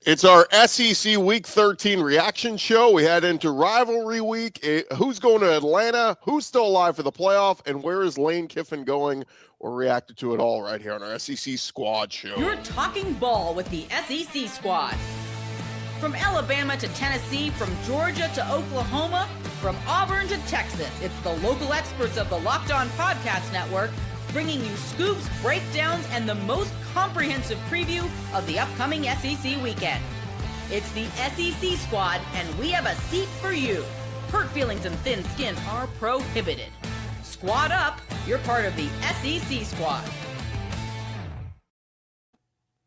It's our SEC Week 13 reaction show. We head into rivalry week. Who's going to Atlanta? Who's still alive for the playoff? And where is Lane Kiffin going? We're reacting to it all right here on our SEC Squad show. You're talking ball with the SEC Squad. From Alabama to Tennessee, from Georgia to Oklahoma, from Auburn to Texas, it's the local experts of the Locked On Podcast Network bringing you scoops, breakdowns, and the most comprehensive preview of the upcoming SEC weekend. It's the SEC Squad, and we have a seat for you. Hurt feelings and thin skin are prohibited. Squad up, you're part of the SEC Squad.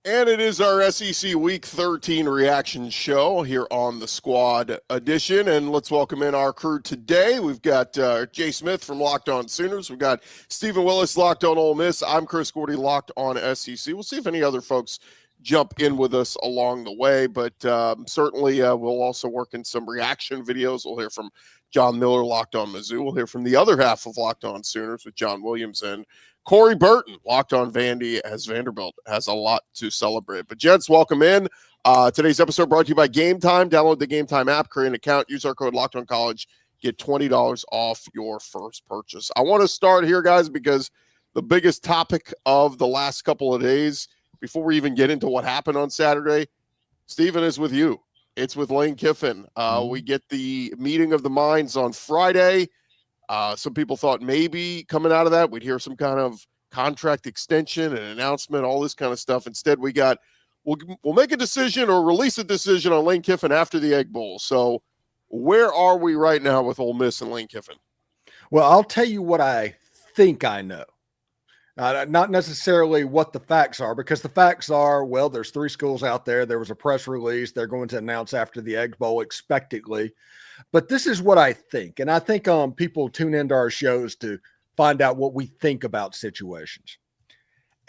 And it is our SEC Week 13 reaction show here on the Squad edition. And let's welcome in our crew today. We've got Jay Smith from Locked On Sooners. We've got Stephen Willis, Locked On Ole Miss. I'm Chris Gordy, Locked On SEC. We'll see if any other folks jump in with us along the way. But certainly we'll also work in some reaction videos. We'll hear from John Miller, Locked On Mizzou. We'll hear from the other half of Locked On Sooners with John Williams and Corey Burton, Locked On Vandy, as Vanderbilt has a lot to celebrate. But gents, welcome in. Today's episode brought to you by Gametime. Download the Gametime app, create an account, use our code Locked On College, get $20 off your first purchase. I want to start here, guys, because the biggest topic of the last couple of days, before we even get into what happened on Saturday, Stephen, is with you. It's with Lane Kiffin. We get the meeting of the minds on Friday. Some people thought maybe coming out of that, we'd hear some kind of contract extension and announcement, all this kind of stuff. Instead, we'll make a decision or release a decision on Lane Kiffin after the Egg Bowl. So where are we right now with Ole Miss and Lane Kiffin? Well, I'll tell you what I think I know. Not necessarily what the facts are, because the facts are, well, there's 3 schools out there. There was a press release. They're going to announce after the Egg Bowl expectedly. But this is what I think. And I think people tune into our shows to find out what we think about situations.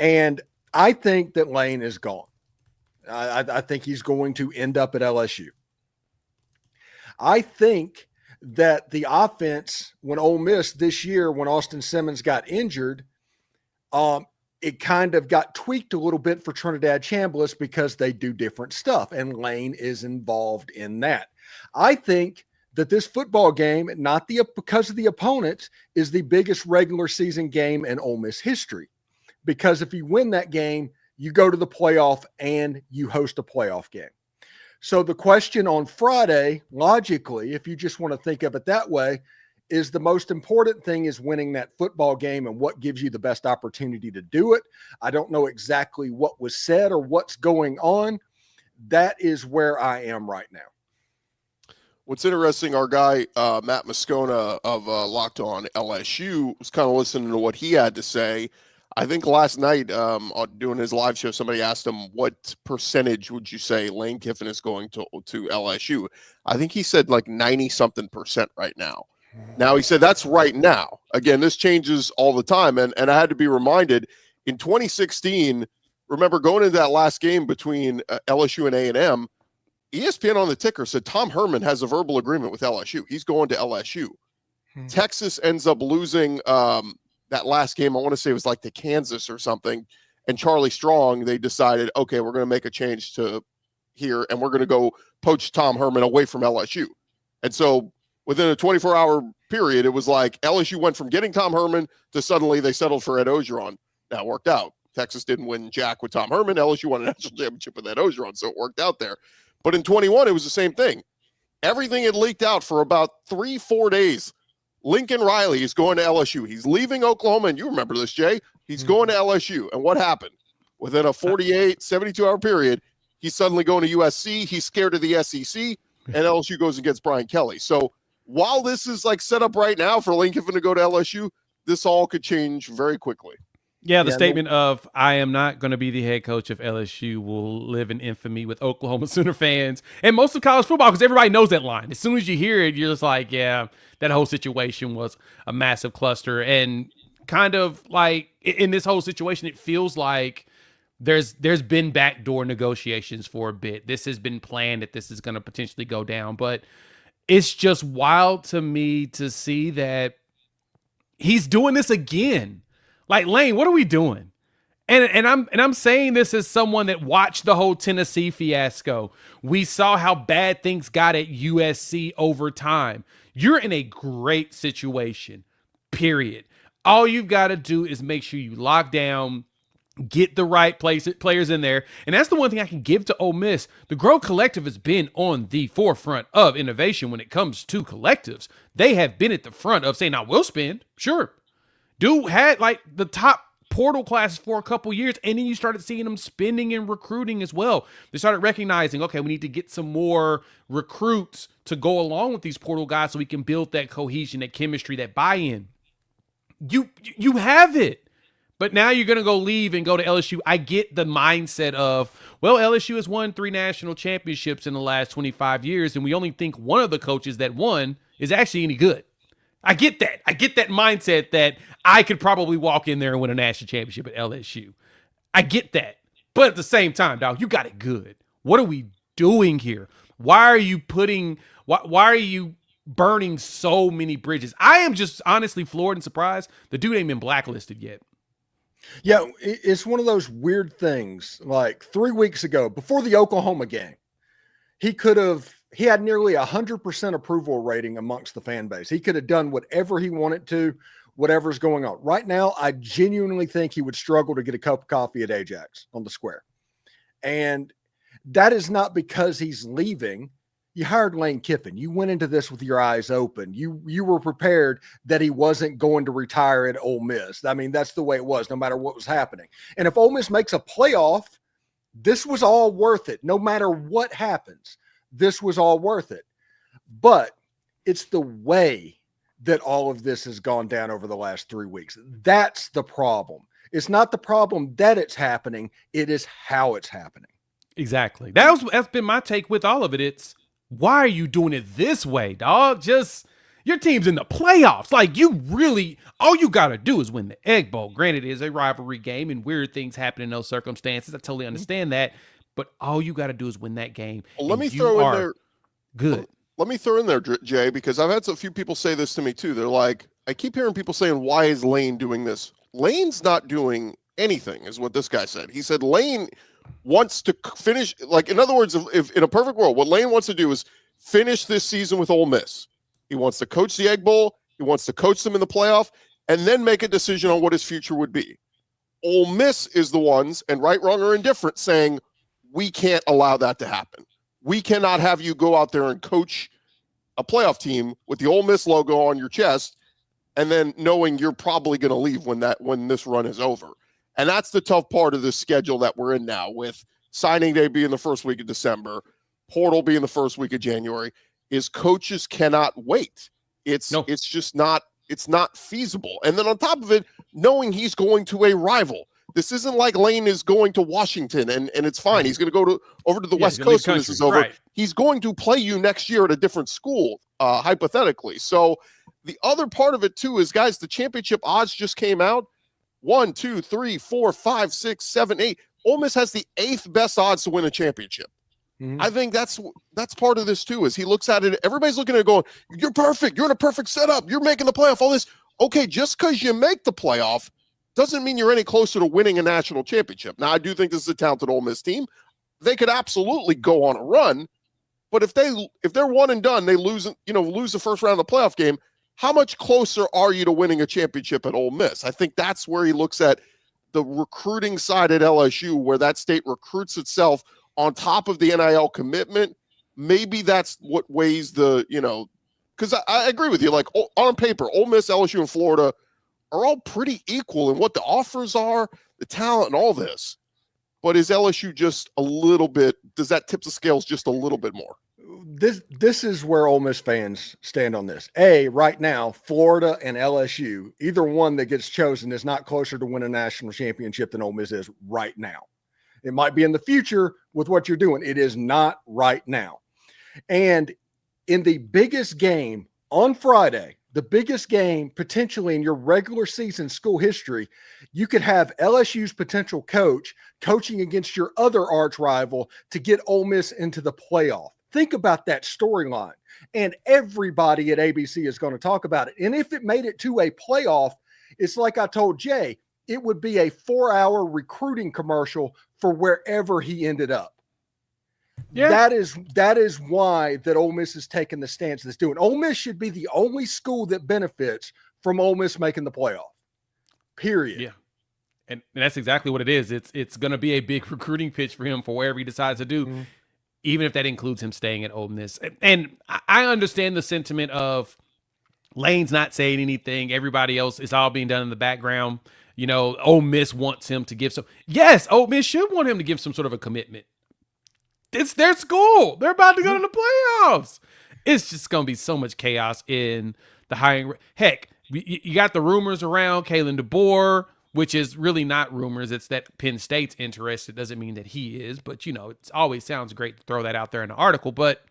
And I think that Lane is gone. I think he's going to end up at LSU. I think that the offense, when Ole Miss this year, when Austin Simmons got injured, it kind of got tweaked a little bit for Trinidad Chambliss because they do different stuff, and Lane is involved in that. I think that this football game, because of the opponents, is the biggest regular season game in Ole Miss history. Because if you win that game, you go to the playoff and you host a playoff game. So the question on Friday, logically, if you just want to think of it that way, is the most important thing is winning that football game and what gives you the best opportunity to do it. I don't know exactly what was said or what's going on. That is where I am right now. What's interesting, our guy, Matt Moscona of Locked On LSU, was kind of listening to what he had to say. I think last night, doing his live show, somebody asked him, what percentage would you say Lane Kiffin is going to LSU? I think he said like 90-something% right now. Now, he said that's right now. Again, this changes all the time. And I had to be reminded, in 2016, remember going into that last game between LSU and A&M, ESPN on the ticker said Tom Herman has a verbal agreement with LSU. He's going to LSU. Texas ends up losing that last game. I want to say it was like to Kansas or something. And Charlie Strong, they decided, okay, we're going to make a change to here, and we're going to go poach Tom Herman away from LSU. And so within a 24-hour period, it was like LSU went from getting Tom Herman to suddenly they settled for Ed Ogeron. Now, it worked out. Texas didn't win jack with Tom Herman. LSU won a national championship with Ed Ogeron, so it worked out there. But in 21, it was the same thing. Everything had leaked out for about 3-4 days. Lincoln Riley is going to LSU. He's leaving Oklahoma, and you remember this, Jay. He's going to LSU. And what happened? Within a 48, 72-hour period, he's suddenly going to USC. He's scared of the SEC, and LSU goes and gets Brian Kelly. So while this is like set up right now for Lane Kiffin to go to LSU, this all could change very quickly. Yeah, the statement of I am not going to be the head coach of LSU will live in infamy with Oklahoma Sooner fans and most of college football, because everybody knows that line. As soon as you hear it, you're just like, yeah, that whole situation was a massive cluster. And kind of like in this whole situation, it feels like there's been backdoor negotiations for a bit. This has been planned that this is going to potentially go down. But it's just wild to me to see that he's doing this again. Like, Lane, what are we doing? And I'm saying this as someone that watched the whole Tennessee fiasco. We saw how bad things got at USC over time. You're in a great situation, period. All you've got to do is make sure you lock down, get the right players in there. And that's the one thing I can give to Ole Miss. The Grow Collective has been on the forefront of innovation when it comes to collectives. They have been at the front of saying, now we'll spend. Sure. Dude had like the top portal classes for a couple years, and then you started seeing them spending and recruiting as well. They started recognizing, okay, we need to get some more recruits to go along with these portal guys so we can build that cohesion, that chemistry, that buy-in. You have it. But now you're going to go leave and go to LSU. I get the mindset of, well, LSU has won 3 national championships in the last 25 years, and we only think one of the coaches that won is actually any good. I get that. I get that mindset that I could probably walk in there and win a national championship at LSU. I get that. But at the same time, dog, you got it good. What are we doing here? Why are you burning so many bridges? I am just honestly floored and surprised the dude ain't been blacklisted yet. Yeah, it's one of those weird things. Like 3 weeks ago, before the Oklahoma game, he had nearly 100% approval rating amongst the fan base. He could have done whatever he wanted to, whatever's going on. Right now, I genuinely think he would struggle to get a cup of coffee at Ajax on the square. And that is not because he's leaving. You hired Lane Kiffin. You went into this with your eyes open. You were prepared that he wasn't going to retire at Ole Miss. I mean, that's the way it was, no matter what was happening. And if Ole Miss makes a playoff, this was all worth it. No matter what happens, this was all worth it. But it's the way that all of this has gone down over the last 3 weeks. That's the problem. It's not the problem that it's happening. It is how it's happening. Exactly. That's been my take with all of it. It's, why are you doing it this way, dog? Just, your team's in the playoffs. Like, you really, all you got to do is win the Egg Bowl. Granted, it is a rivalry game and weird things happen in those circumstances. I totally understand that. But all you got to do is win that game. Well, let me throw in there. Good. Let me throw in there, Jay, because I've had a few people say this to me too. They're like, I keep hearing people saying, why is Lane doing this? Lane's not doing anything, is what this guy said. He said Lane wants to finish, like, in other words, if in a perfect world, what Lane wants to do is finish this season with Ole Miss. He wants to coach the Egg Bowl. He wants to coach them in the playoff and then make a decision on what his future would be. Ole Miss is the ones, and right, wrong, or indifferent, saying, we can't allow that to happen. We cannot have you go out there and coach a playoff team with the Ole Miss logo on your chest and then knowing you're probably going to leave when this run is over. And that's the tough part of this schedule that we're in now, with signing day being the first week of December, portal being the first week of January, is coaches cannot wait. It's just not, it's not feasible. And then on top of it, knowing he's going to a rival. This isn't like Lane is going to Washington and it's fine. He's going to go over to the West Coast when this is over. Right. He's going to play you next year at a different school, hypothetically. So the other part of it too is, guys, the championship odds just came out. 1, 2, 3, 4, 5, 6, 7, 8. Ole Miss has the 8th best odds to win a championship. Mm-hmm. I think that's part of this too, is he looks at it. Everybody's looking at it going, you're perfect. You're in a perfect setup. You're making the playoff, all this. Okay, just because you make the playoff doesn't mean you're any closer to winning a national championship. Now, I do think this is a talented Ole Miss team. They could absolutely go on a run, but if they're one and done, they lose the first round of the playoff game. How much closer are you to winning a championship at Ole Miss? I think that's where he looks at the recruiting side at LSU, where that state recruits itself on top of the NIL commitment. Maybe that's what weighs the, because I agree with you. Like, on paper, Ole Miss, LSU, and Florida are all pretty equal in what the offers are, the talent, and all this. But is LSU just a little bit, does that tip the scales just a little bit more? This is where Ole Miss fans stand on this. Right now, Florida and LSU, either one that gets chosen is not closer to win a national championship than Ole Miss is right now. It might be in the future with what you're doing. It is not right now. And in the biggest game on Friday, the biggest game potentially in your regular season school history, you could have LSU's potential coach coaching against your other arch rival to get Ole Miss into the playoff. Think about that storyline. And everybody at ABC is going to talk about it. And if it made it to a playoff, it's like I told Jay, it would be a 4-hour recruiting commercial for wherever he ended up. Yeah. That is why that Ole Miss is taking the stance that's doing. Ole Miss should be the only school that benefits from Ole Miss making the playoff. Period. Yeah. And that's exactly what it is. It's going to be a big recruiting pitch for him for wherever he decides to do, even if that includes him staying at Ole Miss. And I understand the sentiment of Lane's not saying anything. Everybody else, it's all being done in the background. You know, Ole Miss wants him to give some. Yes, Ole Miss should want him to give some sort of a commitment. It's their school. They're about to go to the playoffs. It's just going to be so much chaos in the hiring. Heck, you got the rumors around Kalen DeBoer, which is really not rumors. It's that Penn State's interested. Doesn't mean that he is, but it always sounds great to throw that out there in an article. But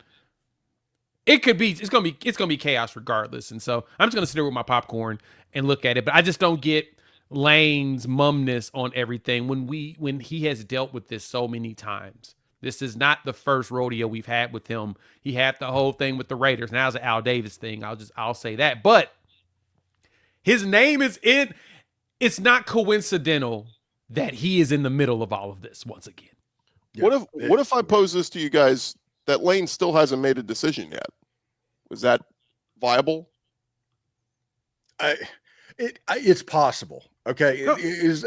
it could be. It's gonna be chaos regardless. And so I'm just gonna sit there with my popcorn and look at it. But I just don't get Lane's mumness on everything when he has dealt with this so many times. This is not the first rodeo we've had with him. He had the whole thing with the Raiders. Now it's an Al Davis thing. I'll say that. But his name is in. It's not coincidental that he is in the middle of all of this once again. Yeah. What if I pose this to you guys that Lane still hasn't made a decision yet? Was that viable? It's possible. Okay.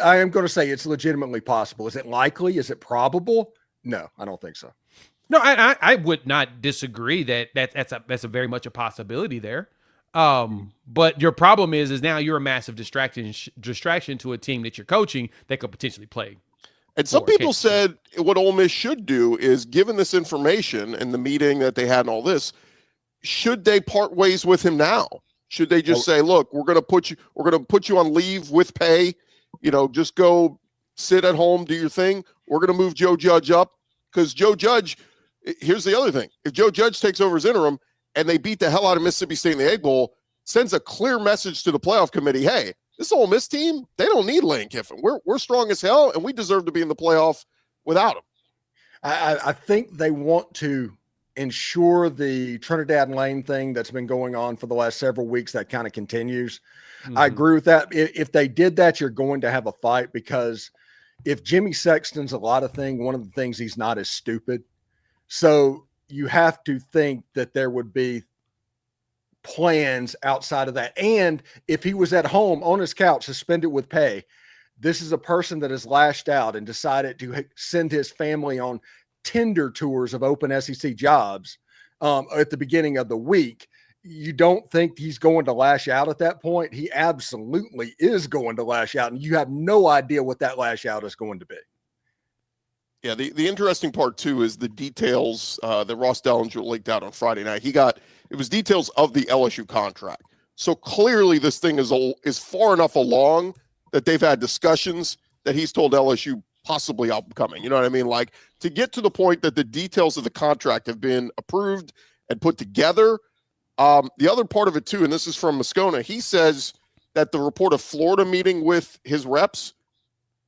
I am going to say it's legitimately possible. Is it likely? Is it probable? No, I don't think so. No, I would not disagree that's a very much a possibility there. But your problem is now you're a massive distraction to a team that you're coaching that could potentially play. And some people said what Ole Miss should do is, given this information and the meeting that they had and all this, should they part ways with him now? Should they just say, look, we're going to put you on leave with pay, just go sit at home, do your thing. We're going to move Joe Judge up, because Joe Judge, here's the other thing. If Joe Judge takes over as interim and they beat the hell out of Mississippi State in the Egg Bowl, sends a clear message to the playoff committee, hey, this Ole Miss team, they don't need Lane Kiffin. We're strong as hell, and we deserve to be in the playoff without him. I think they want to ensure the Trinidad Lane thing that's been going on for the last several weeks, that kind of continues. I agree with that. If they did that, you're going to have a fight, because if Jimmy Sexton's a lot of things, one of the things he's not is stupid. So you have to think that there would be plans outside of that. And if he was at home on his couch, suspended with pay, this is a person that has lashed out and decided to send his family on Tinder tours of open SEC jobs at the beginning of the week. You don't think he's going to lash out at that point? He absolutely is going to lash out, and you have no idea what that lash out is going to be. Yeah, the interesting part, too, is the details that Ross Dellinger leaked out on Friday night. It was details of the LSU contract. So clearly this thing is far enough along that they've had discussions that he's told LSU possibly upcoming. You know what I mean? Like, to get to the point that the details of the contract have been approved and put together. The other part of it, too, and this is from Moscona, he says that the report of Florida meeting with his reps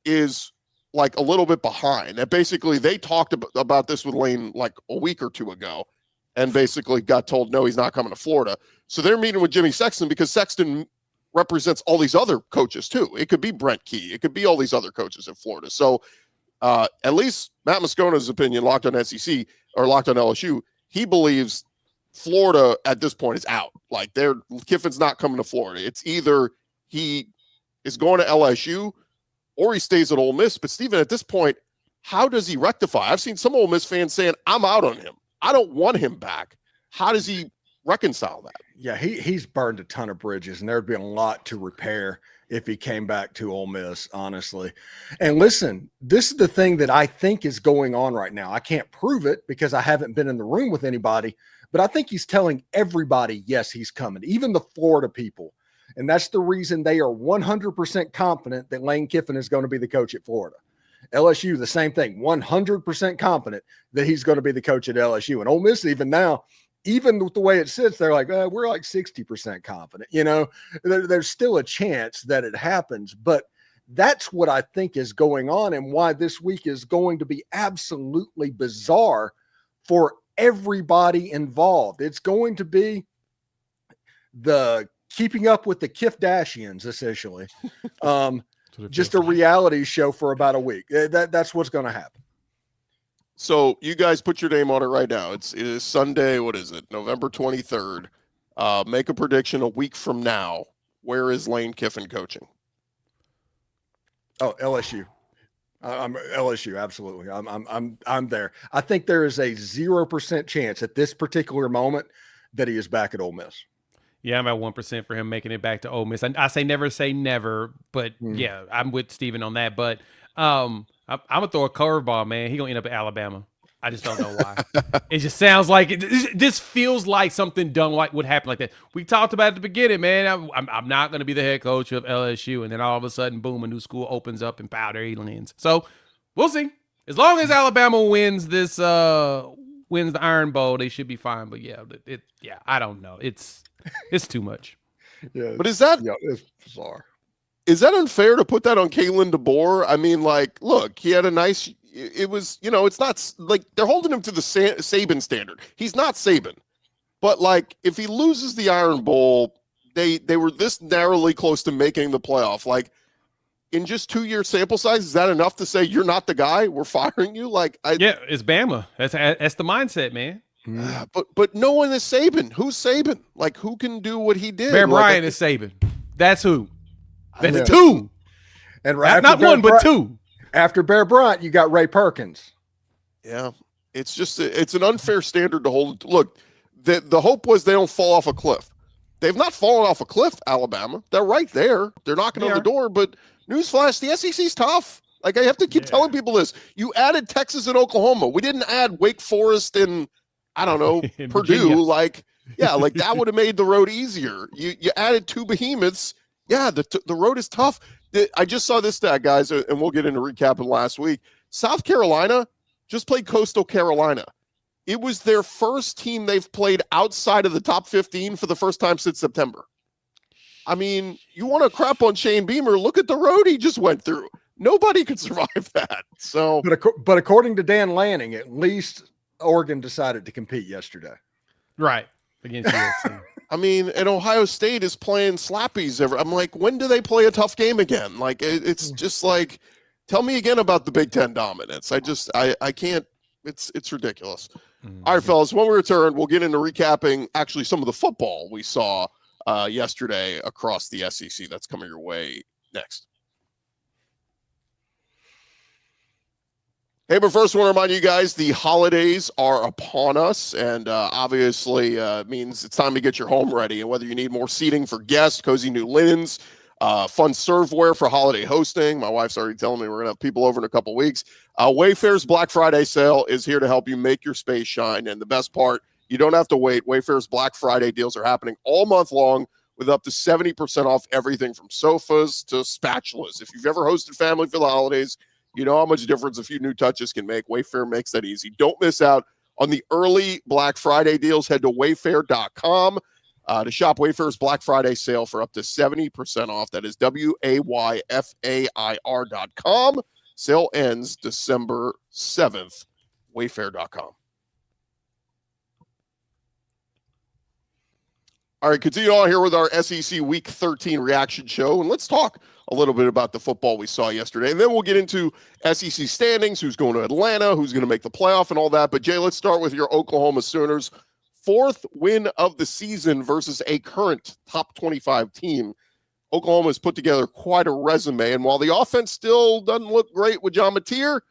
is like a little bit behind. That basically they talked about this with Lane like a week or two ago and basically got told, no, he's not coming to Florida. So they're meeting with Jimmy Sexton because Sexton represents all these other coaches, too. It could be Brent Key. It could be all these other coaches in Florida. So at least Matt Moscona's opinion, Locked on SEC or Locked on LSU, he believes Florida at this point is out. Like, Kiffin's not coming to Florida. It's either he is going to LSU or he stays at Ole Miss. But Steven, at this point, how does he rectify? I've seen some Ole Miss fans saying, I'm out on him. I don't want him back. How does he reconcile that? Yeah, he's burned a ton of bridges, and there'd be a lot to repair if he came back to Ole Miss, honestly. And listen, this is the thing that I think is going on right now. I can't prove it because I haven't been in the room with anybody, but I think he's telling everybody, yes, he's coming, even the Florida people. And that's the reason they are 100% confident that Lane Kiffin is going to be the coach at Florida. LSU, the same thing, 100% confident that he's going to be the coach at LSU. And Ole Miss, even now, even with the way it sits, they're like, we're like 60% confident. There's still a chance that it happens. But that's what I think is going on, and why this week is going to be absolutely bizarre for everybody involved. It's going to be the keeping up with the Kifdashians, essentially. just a reality show for about a week. That's what's going to happen. So you guys put your name on it right now. It is Sunday. What is it? November 23rd. Make a prediction a week from now. Where is Lane Kiffin coaching? Oh, LSU. I'm LSU. Absolutely. I'm there. I think there is a 0% chance at this particular moment that he is back at Ole Miss. Yeah, I'm at 1% for him making it back to Ole Miss. I say never, but yeah, I'm with Steven on that. But I'm gonna throw a curveball, man. He gonna end up at Alabama. I just don't know why. It just sounds like this feels like something done like would happen like that. We talked about it at the beginning, man. I'm not going to be the head coach of LSU, and then all of a sudden, boom, a new school opens up in Powder Elands. So we'll see. As long as Alabama wins this, wins the Iron Bowl, they should be fine. But yeah, I don't know. It's too much. Yeah, but it's bizarre. Is that unfair to put that on Kalen DeBoer? I mean, like, look, he had a nice. It was, it's not like they're holding him to the Saban standard. He's not Saban, but like if he loses the Iron Bowl, they were this narrowly close to making the playoff. Like in just 2-year sample size, is that enough to say you're not the guy? We're firing you? Like, yeah, it's Bama. That's the mindset, man. But no one is Saban. Who's Saban? Like who can do what he did? Bear Bryant is Saban. That's who. That's two. And right, not one, but two. After Bear Bryant, you got Ray Perkins. Yeah, it's just it's an unfair standard to hold. Look, the hope was they don't fall off a cliff. They've not fallen off a cliff, Alabama. They're right there. They're knocking on the door. But newsflash, the SEC's tough. Like I have to keep telling people this. You added Texas and Oklahoma. We didn't add Wake Forest and I don't know Purdue. Virginia. Like that would have made the road easier. You added 2 behemoths. Yeah, the road is tough. I just saw this stat, guys, and we'll get into recapping last week. South Carolina just played Coastal Carolina. It was their first team they've played outside of the top 15 for the first time since September. I mean, you want to crap on Shane Beamer? Look at the road he just went through. Nobody could survive that. So, but according to Dan Lanning, at least Oregon decided to compete yesterday. Right. Against USC. I mean, and Ohio State is playing slappies. I'm like, when do they play a tough game again? Like, it's just like, tell me again about the Big Ten dominance. I can't. It's ridiculous. Mm-hmm. All right, fellas, when we return, we'll get into recapping actually some of the football we saw yesterday across the SEC. That's coming your way next. Hey, but first, I want to remind you guys, the holidays are upon us, and obviously means it's time to get your home ready. And whether you need more seating for guests, cozy new linens, fun serveware for holiday hosting. My wife's already telling me we're going to have people over in a couple weeks. Wayfair's Black Friday sale is here to help you make your space shine. And the best part, you don't have to wait. Wayfair's Black Friday deals are happening all month long with up to 70% off everything from sofas to spatulas. If you've ever hosted family for the holidays, you know how much difference a few new touches can make. Wayfair makes that easy. Don't miss out on the early Black Friday deals. Head to wayfair.com to shop Wayfair's Black Friday sale for up to 70% off. That is WAYFAIR.com. Sale ends December 7th. Wayfair.com. All right, continue on here with our SEC Week 13 reaction show, and let's talk a little bit about the football we saw yesterday. And then we'll get into SEC standings, who's going to Atlanta, who's going to make the playoff and all that. But, Jay, let's start with your Oklahoma Sooners. 4th win of the season versus a current top 25 team. Oklahoma has put together quite a resume. And while the offense still doesn't look great with John Mateer,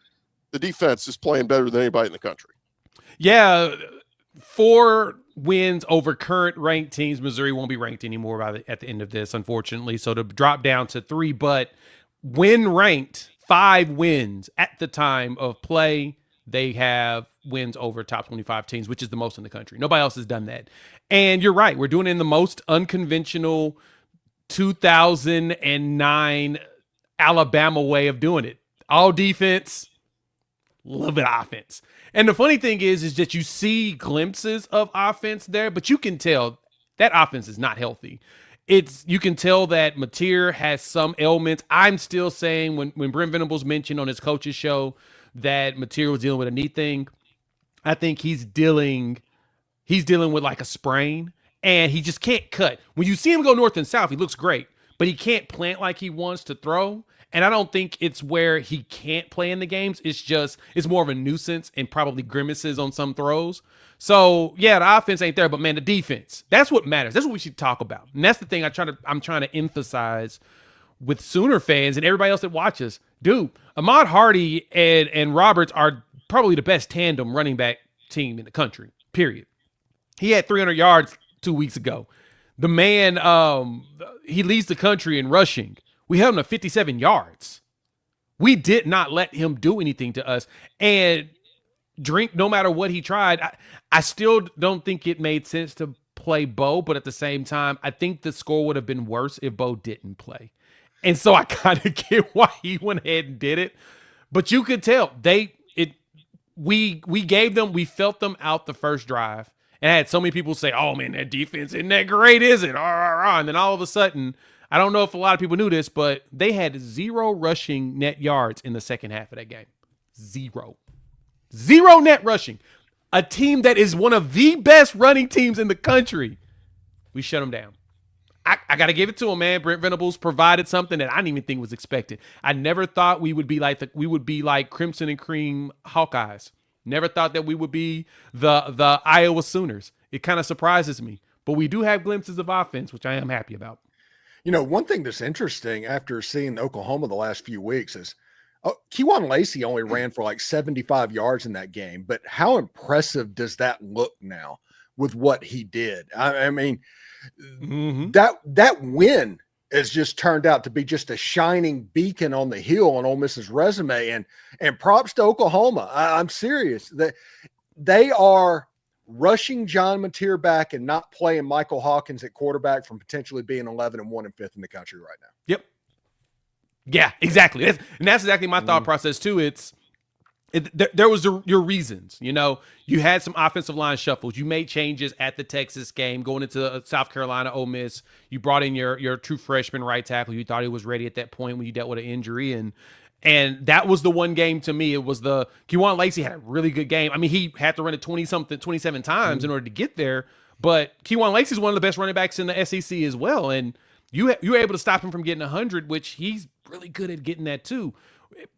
the defense is playing better than anybody in the country. Yeah, 4 wins over current ranked teams. Missouri won't be ranked anymore at the end of this, unfortunately. So to drop down to 3, but when ranked, 5 wins at the time of play. They have wins over top 25 teams, which is the most in the country. Nobody else has done that. And you're right. We're doing it in the most unconventional 2009 Alabama way of doing it. All defense, a little bit of offense. And the funny thing is that you see glimpses of offense there, but you can tell that offense is not healthy. You can tell that Mateer has some ailments. I'm still saying when Brent Venables mentioned on his coach's show that Mateer was dealing with a knee thing, I think he's dealing with like a sprain, and he just can't cut. When you see him go north and south, he looks great, but he can't plant like he wants to throw. And I don't think it's where he can't play in the games. It's more of a nuisance and probably grimaces on some throws. So yeah, the offense ain't there, but man, the defense, that's what matters. That's what we should talk about. And that's the thing I'm trying to emphasize with Sooner fans and everybody else that watches. Dude, Ahmad Hardy and Roberts are probably the best tandem running back team in the country, period. He had 300 yards 2 weeks ago. The man, he leads the country in rushing. We held him to 57 yards. We did not let him do anything to us. And Drink, no matter what he tried, I still don't think it made sense to play Bo, but at the same time, I think the score would have been worse if Bo didn't play. And so I kind of get why he went ahead and did it. But you could tell we felt them out the first drive. And I had so many people say, oh man, that defense isn't that great, is it? And then all of a sudden, I don't know if a lot of people knew this, but they had 0 rushing net yards in the second half of that game. 0 net rushing. A team that is one of the best running teams in the country. We shut them down. I got to give it to him, man. Brent Venables provided something that I didn't even think was expected. I never thought we would be like Crimson and Cream Hawkeyes. Never thought that we would be the Iowa Sooners. It kind of surprises me. But we do have glimpses of offense, which I am happy about. You know, one thing that's interesting after seeing Oklahoma the last few weeks is Kejuan Lacey only ran for like 75 yards in that game. But how impressive does that look now with what he did? I mean, that win has just turned out to be just a shining beacon on the hill on Ole Miss's resume. And props to Oklahoma. I'm serious. They are rushing John Mateer back and not playing Michael Hawkins at quarterback from potentially being 11-1 and 5th in the country right now. Yep. Yeah, exactly. That's exactly my thought process too. There was your reasons. You know, you had some offensive line shuffles. You made changes at the Texas game, going into South Carolina, Ole Miss. You brought in your true freshman right tackle. You thought he was ready at that point when you dealt with an injury, and that was the one game to me. It was the Kejuan Lacey had a really good game. I mean, he had to run it 27 times in order to get there. But Kejuan Lacey is one of the best running backs in the SEC as well, and you were able to stop him from getting 100, which he's really good at getting that too.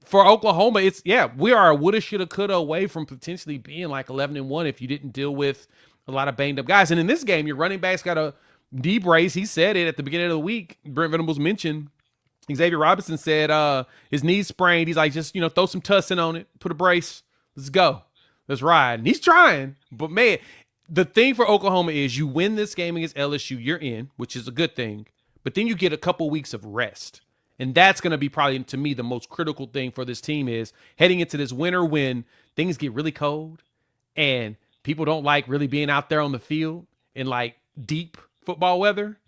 For Oklahoma, we are a woulda, shoulda, coulda away from potentially being like 11-1 if you didn't deal with a lot of banged up guys. And in this game, your running back's got a knee brace. He said it at the beginning of the week. Brent Venables mentioned Xavier Robinson said his knee's sprained. He's like, just throw some tussin on it, put a brace, let's go, let's ride. And he's trying, but man, the thing for Oklahoma is you win this game against LSU, you're in, which is a good thing. But then you get a couple weeks of rest. And that's going to be probably, to me, the most critical thing for this team is heading into this winter when things get really cold and people don't like really being out there on the field in like deep football weather.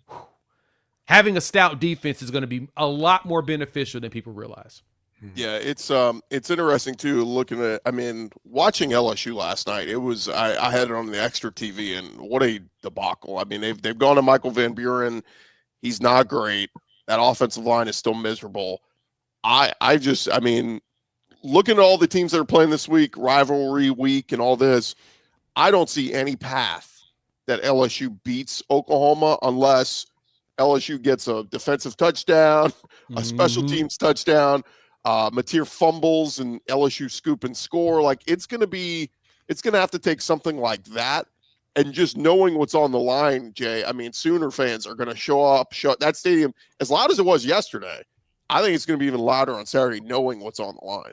Having a stout defense is going to be a lot more beneficial than people realize. Yeah, it's interesting too. Looking at, watching LSU last night, it was I had it on the extra TV, and what a debacle. I mean, they've gone to Michael Van Buren. He's not great. That offensive line is still miserable. Looking at all the teams that are playing this week, rivalry week and all this, I don't see any path that LSU beats Oklahoma unless LSU gets a defensive touchdown, a special teams touchdown, Mateer fumbles and LSU scoop and score. Like it's going to have to take something like that. And just knowing what's on the line, Jay, Sooner fans are going to show up, shut that stadium as loud as it was yesterday. I think it's going to be even louder on Saturday, knowing what's on the line.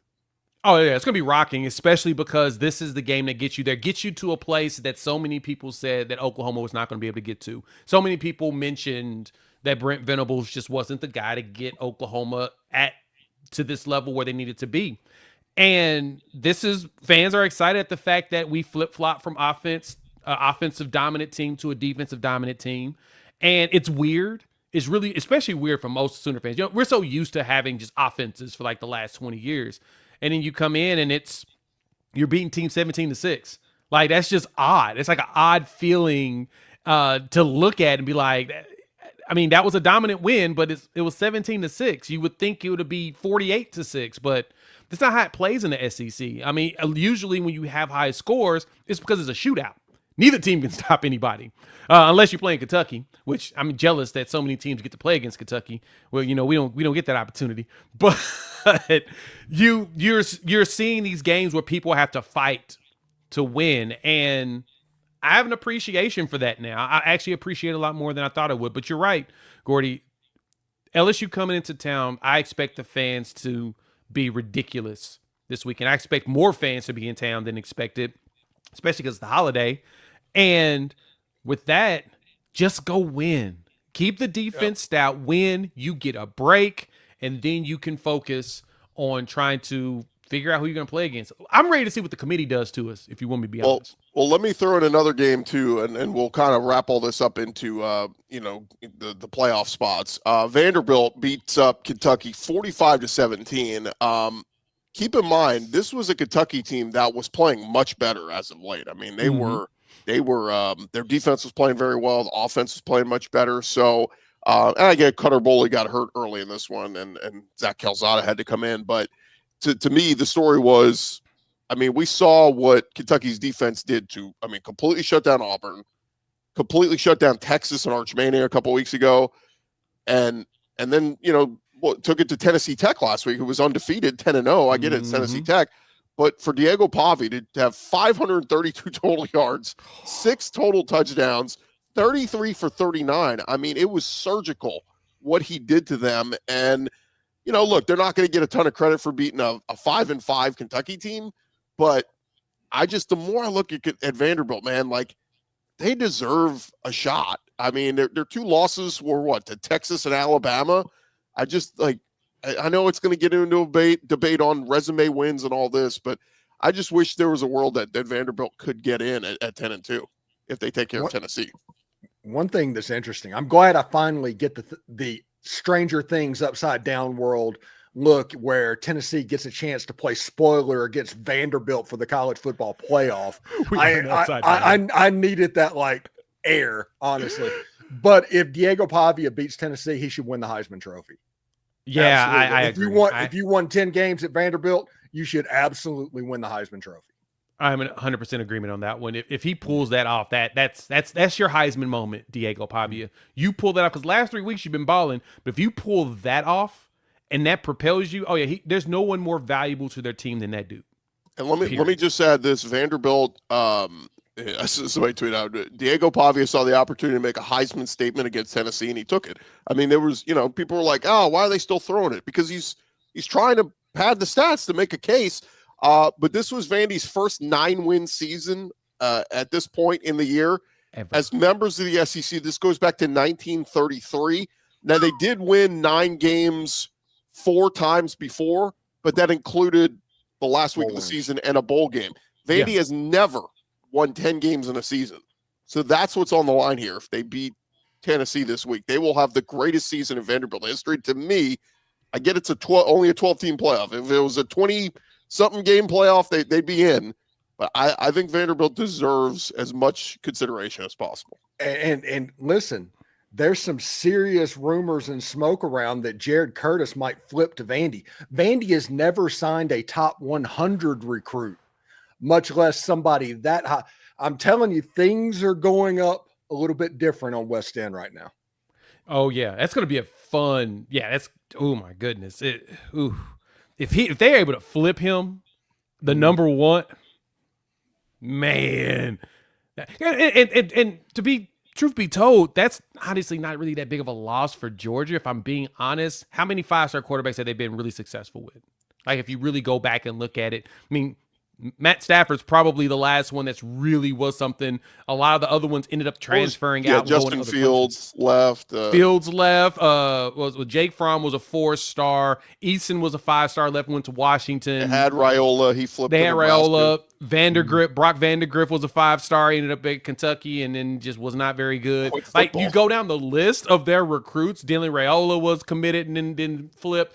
Oh, yeah, it's going to be rocking, especially because this is the game that gets you there, gets you to a place that so many people said that Oklahoma was not going to be able to get to. So many people mentioned that Brent Venables just wasn't the guy to get Oklahoma to this level where they needed to be. And fans are excited at the fact that we flip-flop from offensive dominant team to a defensive dominant team. And it's weird. It's really, especially weird for most Sooner fans. We're so used to having just offenses for like the last 20 years. And then you come in and you're beating team 17-6. Like, that's just odd. It's like an odd feeling to look at and be like, that was a dominant win, but it was 17-6. You would think it would be 48-6, but that's not how it plays in the SEC. Usually when you have high scores, it's because it's a shootout. Neither team can stop anybody unless you're playing Kentucky, which I'm jealous that so many teams get to play against Kentucky. Well, we don't get that opportunity, but you're seeing these games where people have to fight to win, and I have an appreciation for that now. I actually appreciate it a lot more than I thought I would. But you're right, Gordy. LSU coming into town, I expect the fans to be ridiculous this weekend. I expect more fans to be in town than expected, especially because it's the holiday. And with that, just go win. Keep the defense stout. Win. You get a break, and then you can focus on trying to figure out who you're going to play against. I'm ready to see what the committee does to us, if you want me to be honest. Well, let me throw in another game too, and we'll kind of wrap all this up into the playoff spots. Vanderbilt beats up Kentucky 45-17. Keep in mind, this was a Kentucky team that was playing much better as of late. I mean, they were their defense was playing very well. The offense was playing much better. So, and I get Cutter Boley got hurt early in this one, and Zach Calzada had to come in. But to me, the story was, I mean, we saw what Kentucky's defense did to, I mean, completely shut down Auburn, completely shut down Texas and Arch Manning a couple weeks ago, and then took it to Tennessee Tech last week. It was undefeated, 10-0. I get it, it's Tennessee Tech. But for Diego Pavia to have 532 total yards, 6 total touchdowns, 33 for 39, I mean, it was surgical what he did to them. And, look, they're not going to get a ton of credit for beating a 5-5 Kentucky team. But the more I look at Vanderbilt, man, like, they deserve a shot. I mean, their 2 losses were to Texas and Alabama. I know it's going to get into a debate on resume wins and all this, but I just wish there was a world that Vanderbilt could get in at 10-2 if they take care of Tennessee. One thing that's interesting, I'm glad I finally get the Stranger Things upside down world look where Tennessee gets a chance to play spoiler against Vanderbilt for the college football playoff. I needed that air, honestly. But if Diego Pavia beats Tennessee, he should win the Heisman Trophy. Yeah, I agree. If you won 10 games at Vanderbilt, you should absolutely win the Heisman Trophy. I'm in 100% agreement on that one. If he pulls that off, that's your Heisman moment, Diego Pavia. You pull that off because last 3 weeks you've been balling. But if you pull that off and that propels you, there's no one more valuable to their team than that dude. And let me just add this: Vanderbilt. Somebody tweeted out, Diego Pavia saw the opportunity to make a Heisman statement against Tennessee, and he took it. I mean, there was, people were like, "Oh, why are they still throwing it?" Because he's trying to pad the stats to make a case. But this was Vandy's first 9-win season at this point in the year. Ever. As members of the SEC. This goes back to 1933. Now, they did win 9 games 4 times before, but that included the last week of the season and a bowl game. Vandy has never won 10 games in a season. So that's what's on the line here. If they beat Tennessee this week, they will have the greatest season in Vanderbilt history. To me, I get it's only a 12-team playoff. If it was a 20-something game playoff, they'd be in. But I think Vanderbilt deserves as much consideration as possible. And listen, there's some serious rumors and smoke around that Jared Curtis might flip to Vandy. Vandy has never signed a top 100 recruit, much less somebody that high. I'm telling you, things are going up a little bit different on West End right now. Oh yeah, that's going to be a fun. Yeah, that's. Oh my goodness. If they're able to flip him, the number one, man, and to be truth be told, that's honestly not really that big of a loss for Georgia. If I'm being honest, how many 5-star quarterbacks have they been really successful with? Like if you really go back and look at it, I mean, Matt Stafford's probably the last one that's really was something. A lot of the other ones ended up transferring out. Justin Fields left. Fields left. Jake Fromm was a 4-star. Eason was a 5-star. Left, went to Washington. They had Raiola. He flipped. They had Raiola. Vandergriff. Brock Vandergriff was a 5-star. Ended up at Kentucky and then just was not very good. Like you go down the list of their recruits. Dylan Raiola was committed and then flipped.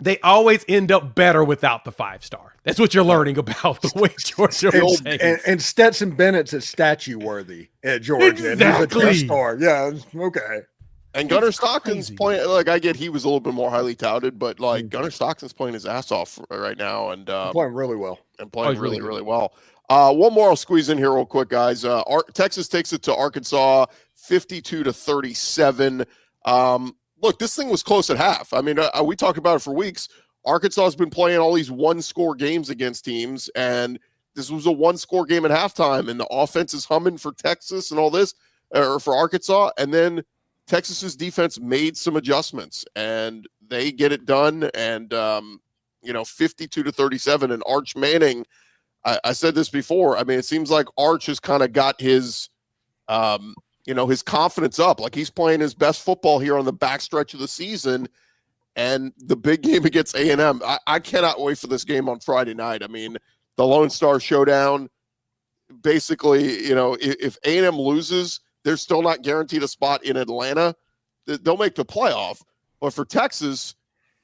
They always end up better without the 5-star. That's what you're learning about the way Georgia plays. And Stetson Bennett's is statue worthy at Georgia. Exactly. And he's a star. Yeah, okay. And Gunnar Stockton's playing. Like I get, he was a little bit more highly touted, but like Gunnar Stockton's playing his ass off right now, and playing really well. And playing really well. One more I'll squeeze in here real quick, guys. Texas takes it to Arkansas 52-37. Look, this thing was close at half. I mean, we talked about it for weeks. Arkansas has been playing all these one-score games against teams, and this was a one-score game at halftime, and the offense is humming for Texas and all this, or for Arkansas, and then Texas's defense made some adjustments, and they get it done, and 52-37, and Arch Manning, I said this before, I mean, it seems like Arch has kind of got his his confidence up. Like, he's playing his best football here on the backstretch of the season, and the big game against A&M. I cannot wait for this game on Friday night. I mean, the Lone Star Showdown, basically, if A&M loses, they're still not guaranteed a spot in Atlanta. They'll make the playoff. But for Texas,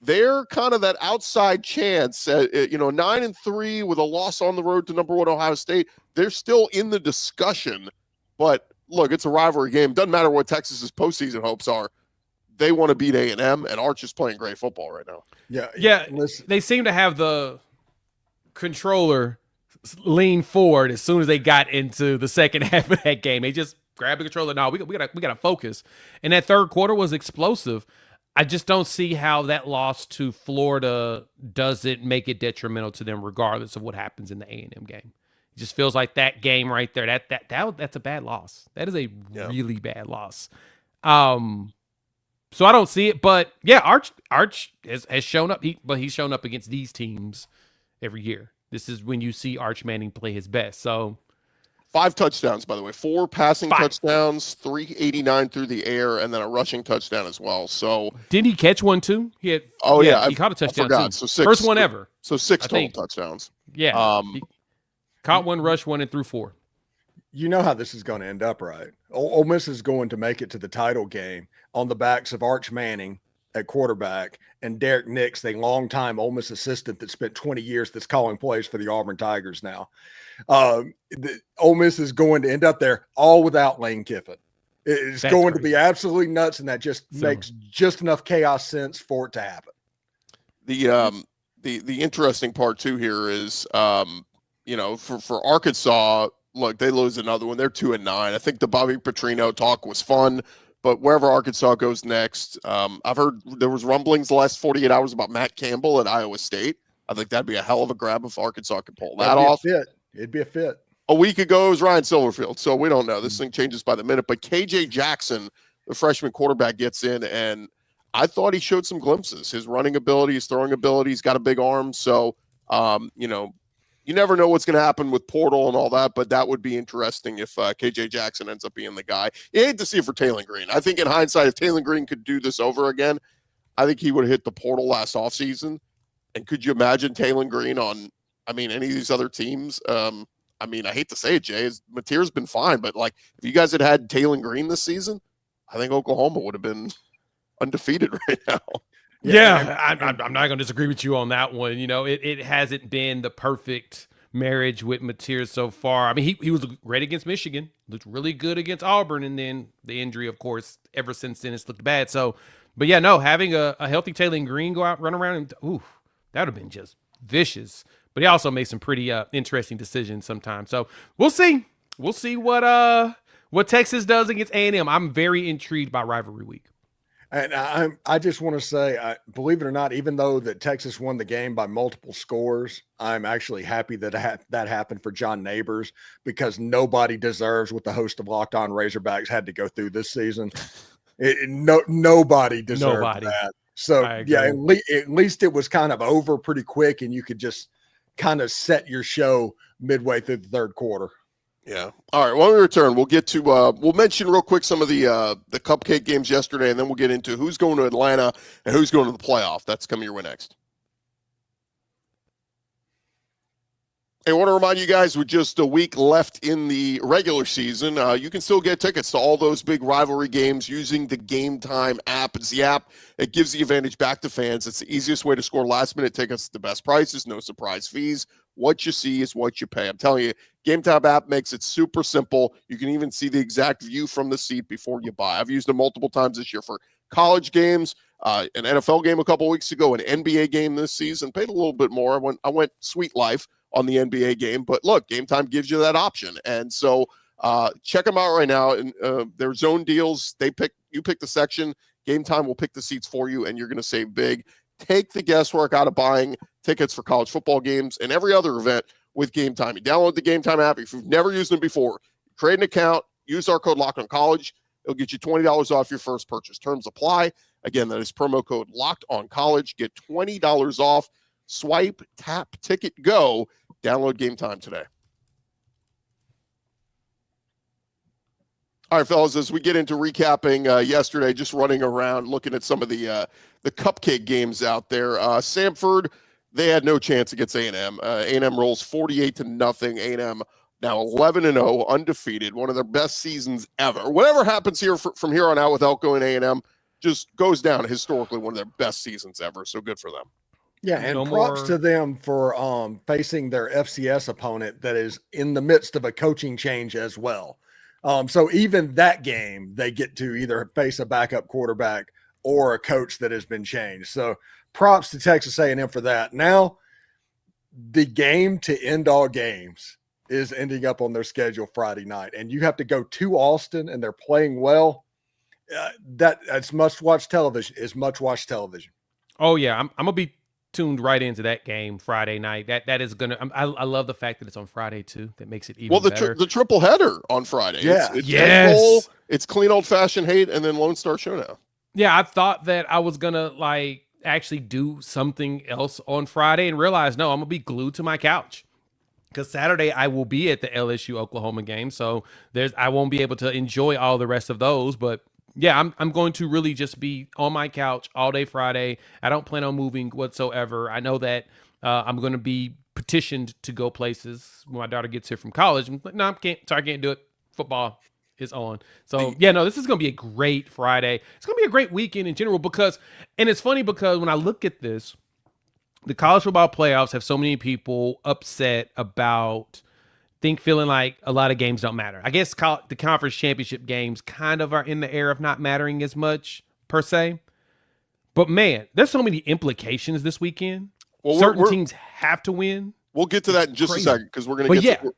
they're kind of that outside chance, 9-3 with a loss on the road to number 1 Ohio State. They're still in the discussion, but look, it's a rivalry game. Doesn't matter what Texas's postseason hopes are. They want to beat A&M, and Arch is playing great football right now. Yeah. They seem to have the controller lean forward as soon as they got into the second half of that game. They just grabbed the controller. No, we gotta focus. And that third quarter was explosive. I just don't see how that loss to Florida doesn't make it detrimental to them, regardless of what happens in the A&M game. It just feels like that game right there. That's a bad loss. That is a really bad loss. So I don't see it, but yeah, Arch has shown up. He's shown up against these teams every year. This is when you see Arch Manning play his best. So 5 touchdowns, by the way, 4 passing touchdowns, 389 through the air, and then a rushing touchdown as well. So didn't he catch one too? He caught a touchdown too. So 6, first one ever. So 6 total touchdowns. Yeah, he caught 1, rushed 1, and threw 4. You know how this is going to end up, right? Ole Miss is going to make it to the title game on the backs of Arch Manning at quarterback and Derek Nix, the longtime Ole Miss assistant that spent 20 years that's calling plays for the Auburn Tigers now. Ole Miss is going to end up there all without Lane Kiffin. It's going to be absolutely nuts, and that just makes just enough chaos sense for it to happen. The interesting part too here is for Arkansas, look, they lose another one. They're 2-9. I think the Bobby Petrino talk was fun, but wherever Arkansas goes next, I've heard there was rumblings the last 48 hours about Matt Campbell at Iowa State. I think that'd be a hell of a grab if Arkansas could pull that off. It'd be a fit. A week ago, it was Ryan Silverfield, so we don't know. This thing changes by the minute. But KJ Jackson, the freshman quarterback, gets in, and I thought he showed some glimpses. His running ability, his throwing ability, he's got a big arm. So, you never know what's going to happen with portal and all that, but that would be interesting if KJ Jackson ends up being the guy. You hate to see it for Taylor Green. I think in hindsight, if Taylor Green could do this over again, I think he would have hit the portal last offseason. And could you imagine Taylor Green on, any of these other teams? I hate to say it, Jay, Mateer's been fine, but if you guys had Taylor Green this season, I think Oklahoma would have been undefeated right now. Yeah, I'm not going to disagree with you on that one. It hasn't been the perfect marriage with Mateer so far. He was great against Michigan, looked really good against Auburn, and then the injury, of course, ever since then it's looked bad. So, but yeah, no, having a healthy Taylor Green go out, run around, and that would have been just vicious. But he also made some pretty interesting decisions sometimes. So we'll see. We'll see what Texas does against A&M. I'm very intrigued by rivalry week. And I just want to say, believe it or not, even though that Texas won the game by multiple scores, I'm actually happy that that happened for John Neighbors, because nobody deserves what the host of Locked On Razorbacks had to go through this season. Nobody deserved that. So, yeah, at least it was kind of over pretty quick, and you could just kind of set your show midway through the third quarter. Yeah. All right. When we return, we'll get to we'll mention real quick some of the cupcake games yesterday, and then we'll get into who's going to Atlanta and who's going to the playoff. That's coming your way next. Hey, I want to remind you guys, with just a week left in the regular season, you can still get tickets to all those big rivalry games using the Gametime app. It's the app that gives the advantage back to fans. It's the easiest way to score last-minute tickets at the best prices, no surprise fees. What you see is what you pay. I'm telling you, Gametime app makes it super simple. You can even see the exact view from the seat before you buy. I've used it multiple times this year for college games, an NFL game a couple weeks ago, an NBA game this season. Paid a little bit more. I went Sweet Life. on the NBA game. But look, Game Time gives you that option. And so check them out right now. And their zone deals, you pick the section. Game Time will pick the seats for you, and you're going to save big. Take the guesswork out of buying tickets for college football games and every other event with Game Time. You download the Game Time app. If you've never used them before, create an account, use our code LOCKEDONCollege. It'll get you $20 off your first purchase. Terms apply. Again, that is promo code LOCKEDONCollege. Get $20 off. Swipe, tap, ticket, go. Download Game Time today. All right, fellas, as we get into recapping yesterday, just running around looking at some of the cupcake games out there. Samford, they had no chance against A&M. A&M rolls 48-0. A&M now 11-0, undefeated, one of their best seasons ever. Whatever happens here from here on out with Elko and A&M just goes down historically one of their best seasons ever. So good for them. Yeah, and props to them for facing their FCS opponent that is in the midst of a coaching change as well. So even that game, they get to either face a backup quarterback or a coach that has been changed. So props to Texas A&M for that. Now, the game to end all games is ending up on their schedule Friday night, and you have to go to Austin, and they're playing well. That's must-watch television. It's must-watch television. Oh yeah, I'm gonna be tuned right into that game Friday night. That is gonna. I love the fact that it's on Friday too. That makes it even better. The triple header on Friday. Yeah, it's yes. Bowl, it's clean old fashioned hate, and then Lone Star Showdown. Yeah, I thought that I was gonna actually do something else on Friday, and realized no, I'm gonna be glued to my couch. Because Saturday I will be at the LSU Oklahoma game, so I won't be able to enjoy all the rest of those. But yeah, I'm going to really just be on my couch all day Friday. I don't plan on moving whatsoever. I know that I'm going to be petitioned to go places when my daughter gets here from college. I'm like, no, I can't do it. Football is on. So yeah, no, this is going to be a great Friday. It's going to be a great weekend in general and it's funny because when I look at this, the college football playoffs have so many people upset about feeling like a lot of games don't matter. I guess the conference championship games kind of are in the air of not mattering as much per se. But man, there's so many implications this weekend. Well, certain teams have to win. We'll get to that in just a second because we're going to get to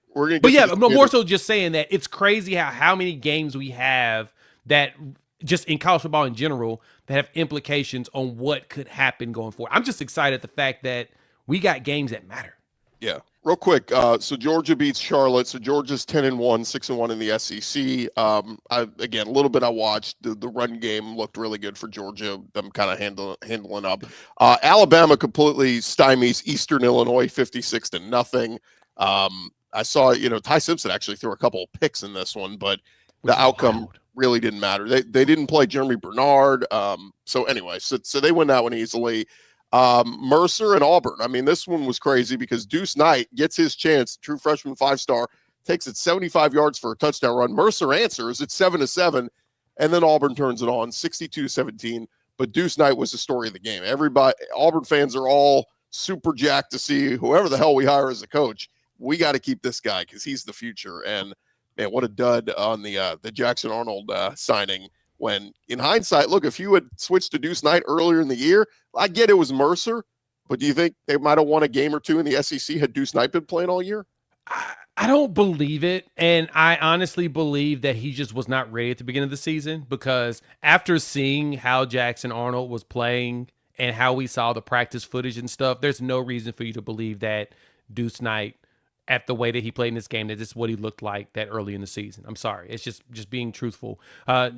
But more so just saying that it's crazy how many games we have that just in college football in general that have implications on what could happen going forward. I'm just excited at the fact that we got games that matter. Yeah. Real quick, so Georgia beats Charlotte. So Georgia's 10-1, 6-1 in the SEC. Again, a little bit I watched. The run game looked really good for Georgia. Them kind of handling up. Alabama completely stymies Eastern Illinois 56-0. I saw, Ty Simpson actually threw a couple of picks in this one, but the outcome really didn't matter. They didn't play Jeremy Bernard. So anyway, so they win that one easily. Mercer and Auburn. I mean, this one was crazy because Deuce Knight gets his chance. True freshman 5-star takes it 75 yards for a touchdown run. Mercer answers. It's 7-7, and then Auburn turns it on 62-17. But Deuce Knight was the story of the game. Auburn fans are all super jacked to see whoever the hell we hire as a coach. We got to keep this guy because he's the future. And man, what a dud on the Jackson Arnold signing. When in hindsight, look, if you had switched to Deuce Knight earlier in the year, I get it was Mercer, but do you think they might have won a game or two in the SEC had Deuce Knight been playing all year? I don't believe it. And I honestly believe that he just was not ready at the beginning of the season because after seeing how Jackson Arnold was playing and how we saw the practice footage and stuff, there's no reason for you to believe that Deuce Knight, at the way that he played in this game, that this is what he looked like that early in the season. I'm sorry. It's just being truthful.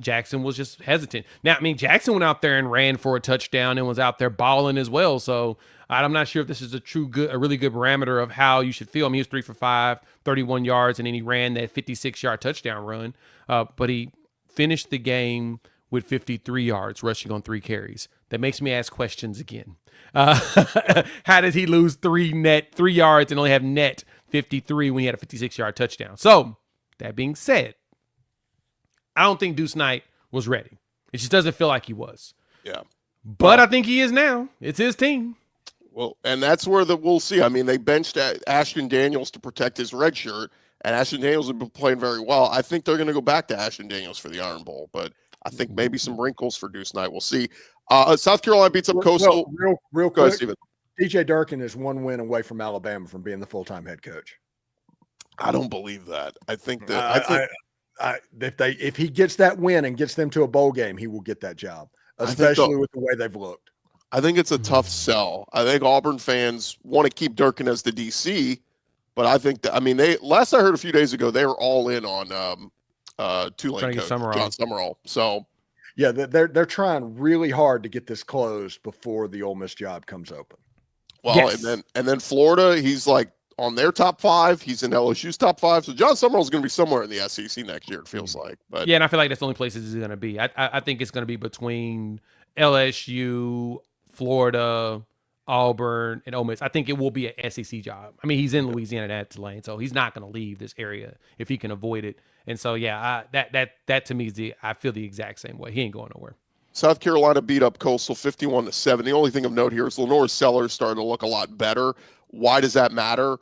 Jackson was just hesitant. Now, I mean, Jackson went out there and ran for a touchdown and was out there balling as well. So I'm not sure if this is a really good parameter of how you should feel. I mean, he was 3 for 5, 31 yards, and then he ran that 56-yard touchdown run. But he finished the game with 53 yards, rushing on 3 carries. That makes me ask questions again. How did he lose 3 yards and only have net 53 when he had a 56-yard touchdown? So, that being said, I don't think Deuce Knight was ready. It just doesn't feel like he was. Yeah. But I think he is now. It's his team. Well, and that's where we'll see. I mean, they benched Ashton Daniels to protect his red shirt, and Ashton Daniels has been playing very well. I think they're going to go back to Ashton Daniels for the Iron Bowl, but I think maybe some wrinkles for Deuce Knight. We'll see. South Carolina beats up Coastal. Real Go ahead, quick. Steven. TJ Durkin is one win away from Alabama from being the full-time head coach. I don't believe that. I think that if he gets that win and gets them to a bowl game, he will get that job, especially with the way they've looked. I think it's a tough sell. I think Auburn fans want to keep Durkin as the DC, but I think last I heard a few days ago, they were all in on Tulane coach John Summerall. So yeah, they're trying really hard to get this closed before the Ole Miss job comes open. Well, yes. and then Florida, he's like on their top 5. He's in LSU's top 5. So John Summerall's going to be somewhere in the SEC next year, it feels like. But yeah, and I feel like that's the only places he's going to be. I think it's going to be between LSU, Florida, Auburn, and Ole Miss. I think it will be an SEC job. I mean, he's in Louisiana at Tulane, so he's not going to leave this area if he can avoid it. And so, yeah, that to me is I feel the exact same way. He ain't going nowhere. South Carolina beat up Coastal 51-7. The only thing of note here is LaNorris Sellers started to look a lot better. Why does that matter?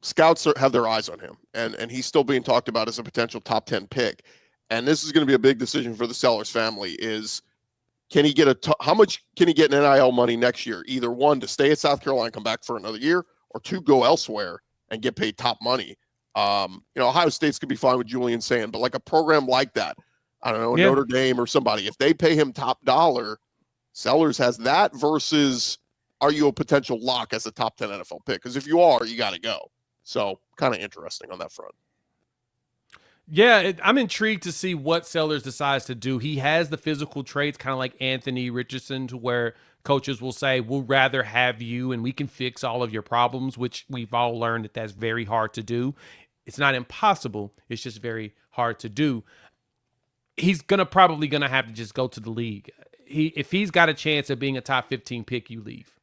Scouts have their eyes on him, and he's still being talked about as a potential top 10 pick. And this is going to be a big decision for the Sellers family is, can he get how much can he get in NIL money next year? Either one, to stay at South Carolina, come back for another year, or 2, go elsewhere and get paid top money. Ohio State's could be fine with Julian Sand, but like a program like that, I don't know, Notre Dame or somebody, if they pay him top dollar, Sellers has that versus, are you a potential lock as a top 10 NFL pick? Because if you are, you got to go. So kind of interesting on that front. Yeah, I'm intrigued to see what Sellers decides to do. He has the physical traits, kind of like Anthony Richardson, to where coaches will say, we'll rather have you and we can fix all of your problems, which we've all learned that's very hard to do. It's not impossible. It's just very hard to do. He's probably going to have to just go to the league. If he's got a chance of being a top 15 pick, you leave,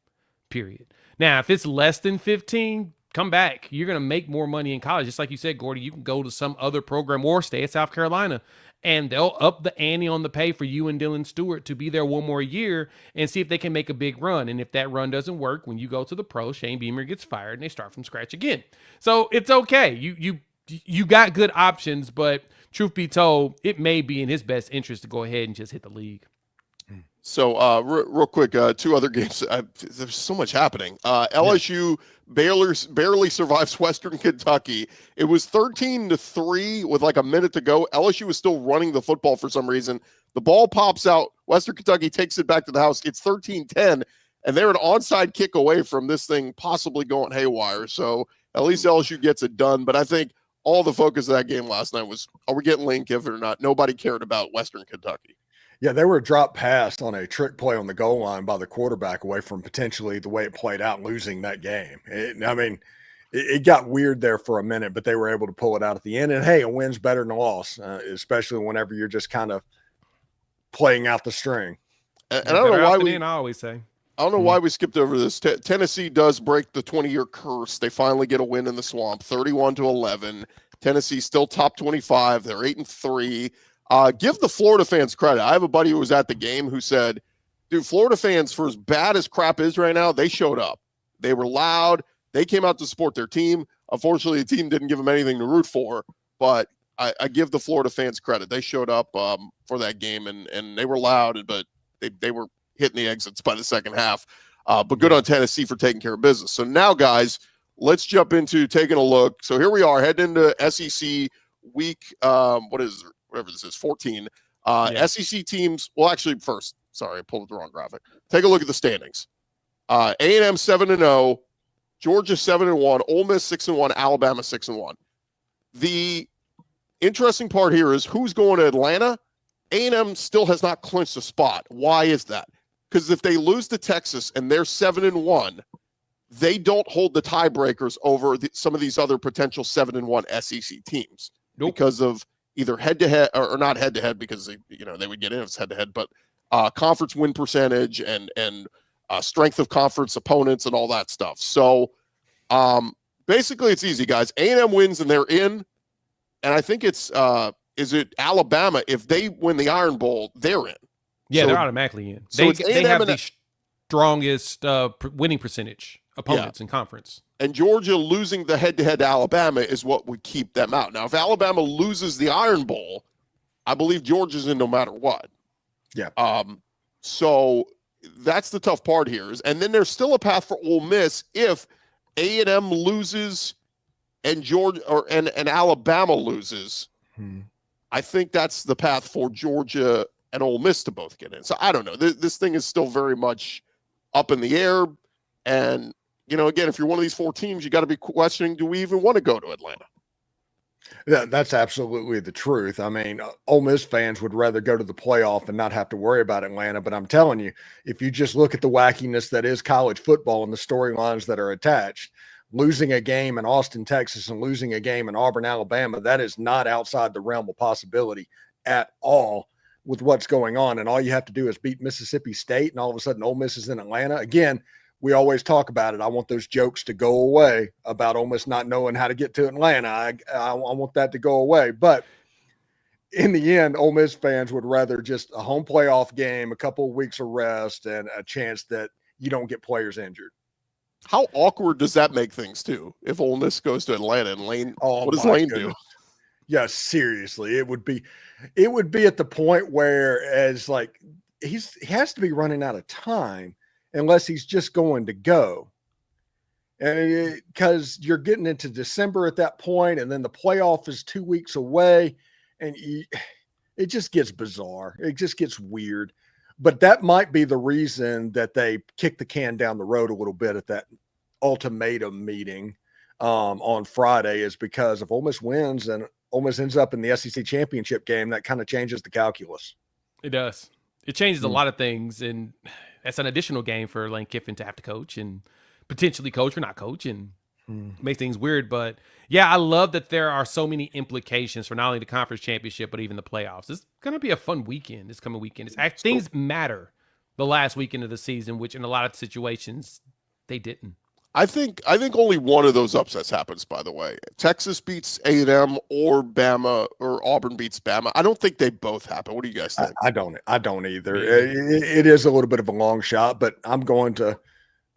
period. Now, if it's less than 15, come back. You're going to make more money in college. Just like you said, Gordy, you can go to some other program or stay at South Carolina, and they'll up the ante on the pay for you and Dylan Stewart to be there one more year and see if they can make a big run. And if that run doesn't work, when you go to the pro, Shane Beamer gets fired and they start from scratch again. So it's okay. You got good options, but truth be told, it may be in his best interest to go ahead and just hit the league. So real quick, 2 other games. There's so much happening. LSU barely survives Western Kentucky. It was 13-3 with like a minute to go. LSU was still running the football for some reason. The ball pops out. Western Kentucky takes it back to the house. It's 13-10, and they're an onside kick away from this thing possibly going haywire. So at least LSU gets it done. But I think all the focus of that game last night was, are we getting Lane Kiffin or not? Nobody cared about Western Kentucky. Yeah, they were dropped past on a trick play on the goal line by the quarterback away from potentially the way it played out, losing that game. It got weird there for a minute, but they were able to pull it out at the end. And, hey, a win's better than a loss, especially whenever you're just kind of playing out the string. And I don't know why I always say. I don't know why we skipped over this. Tennessee does break the 20-year curse. They finally get a win in the Swamp, 31-11. Tennessee still top 25. They're 8-3. Give the Florida fans credit. I have a buddy who was at the game who said, dude, Florida fans, for as bad as crap is right now, they showed up. They were loud. They came out to support their team. Unfortunately, the team didn't give them anything to root for, but I give the Florida fans credit. They showed up for that game, and they were loud, but they were hitting the exits by the second half. But good on Tennessee for taking care of business. So now, guys, let's jump into taking a look. So here we are heading into SEC week, whatever this is, 14. SEC teams, well, actually, first, sorry, I pulled up the wrong graphic. Take a look at the standings. A&M 7-0, Georgia 7-1, Ole Miss 6-1, Alabama 6-1. The interesting part here is who's going to Atlanta. A&M still has not clinched a spot. Why is that? Because if they lose to Texas and they're 7-1, they don't hold the tiebreakers over some of these other potential 7-1 SEC teams. Nope. Because of either head-to-head or not head-to-head, because they would get in if it's head-to-head, but conference win percentage and strength of conference opponents and all that stuff. So basically it's easy, guys. A&M wins and they're in, and I think it's is it Alabama? If they win the Iron Bowl, they're in. Yeah, so they're automatically in. So they have the strongest winning percentage opponents in conference. And Georgia losing the head-to-head to Alabama is what would keep them out. Now, if Alabama loses the Iron Bowl, I believe Georgia's in no matter what. Yeah. So that's the tough part here. And then there's still a path for Ole Miss if A&M loses and and Alabama loses. I think that's the path for Georgia and Ole Miss to both get in. So I don't know. This thing is still very much up in the air. And, again, if you're one of these 4 teams, you got to be questioning, do we even want to go to Atlanta? Yeah, that's absolutely the truth. I mean, Ole Miss fans would rather go to the playoff and not have to worry about Atlanta. But I'm telling you, if you just look at the wackiness that is college football and the storylines that are attached, losing a game in Austin, Texas, and losing a game in Auburn, Alabama, that is not outside the realm of possibility at all with what's going on. And all you have to do is beat Mississippi State, and all of a sudden Ole Miss is in Atlanta. Again, we always talk about it. I want those jokes to go away about Ole Miss not knowing how to get to Atlanta. I want that to go away. But in the end, Ole Miss fans would rather just a home playoff game, a couple of weeks of rest, and a chance that you don't get players injured. How awkward does that make things too? If Ole Miss goes to Atlanta and Lane, what does Lane do? Yeah, seriously, it would be at the point where as like he has to be running out of time unless he's just going to go. And because you're getting into December at that point, and then the playoff is 2 weeks away, and it just gets bizarre. It just gets weird. But that might be the reason that they kick the can down the road a little bit at that ultimatum meeting on Friday, is because if Ole Miss wins and Ole Miss ends up in the SEC championship game, that kind of changes the calculus. It does. It changes a lot of things, and that's an additional game for Lane Kiffin to have to coach and potentially coach or not coach, and makes things weird. But yeah, I love that there are so many implications for not only the conference championship, but even the playoffs. It's going to be a fun weekend this coming weekend. Things matter the last weekend of the season, which in a lot of situations they didn't. I think only one of those upsets happens, by the way. Texas beats A&M or Bama, or Auburn beats Bama. I don't think they both happen. What do you guys think? I don't either. It is a little bit of a long shot, but I'm going to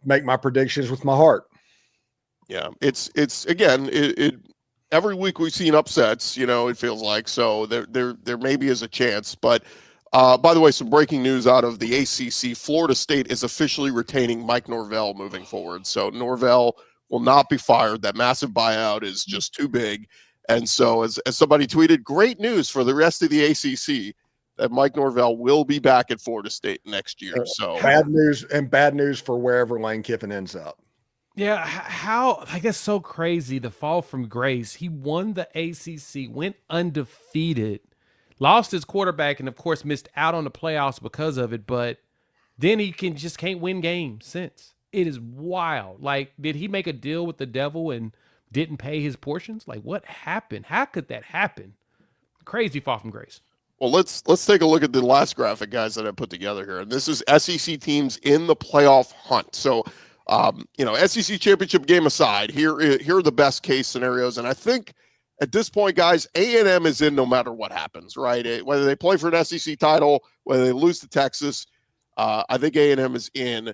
make my predictions with my heart. Yeah, it's again, every week we've seen upsets, it feels like. So there maybe is a chance. But by the way, some breaking news out of the ACC. Florida State is officially retaining Mike Norvell moving forward. So Norvell will not be fired. That massive buyout is just too big. And so as somebody tweeted, great news for the rest of the ACC that Mike Norvell will be back at Florida State next year. So bad news for wherever Lane Kiffin ends up. Yeah, how I guess so crazy, the fall from grace. He won the ACC, went undefeated, lost his quarterback, and of course missed out on the playoffs because of it. But then he just can't win games since. It is wild. Like, did he make a deal with the devil and didn't pay his portions? Like, what happened? How could that happen? Crazy fall from grace. Well, let's take a look at the last graphic, guys, that I put together here. And this is SEC teams in the playoff hunt. So, SEC championship game aside, here are the best case scenarios. And I think at this point, guys, A&M is in no matter what happens, right? Whether they play for an SEC title, whether they lose to Texas, I think A&M is in.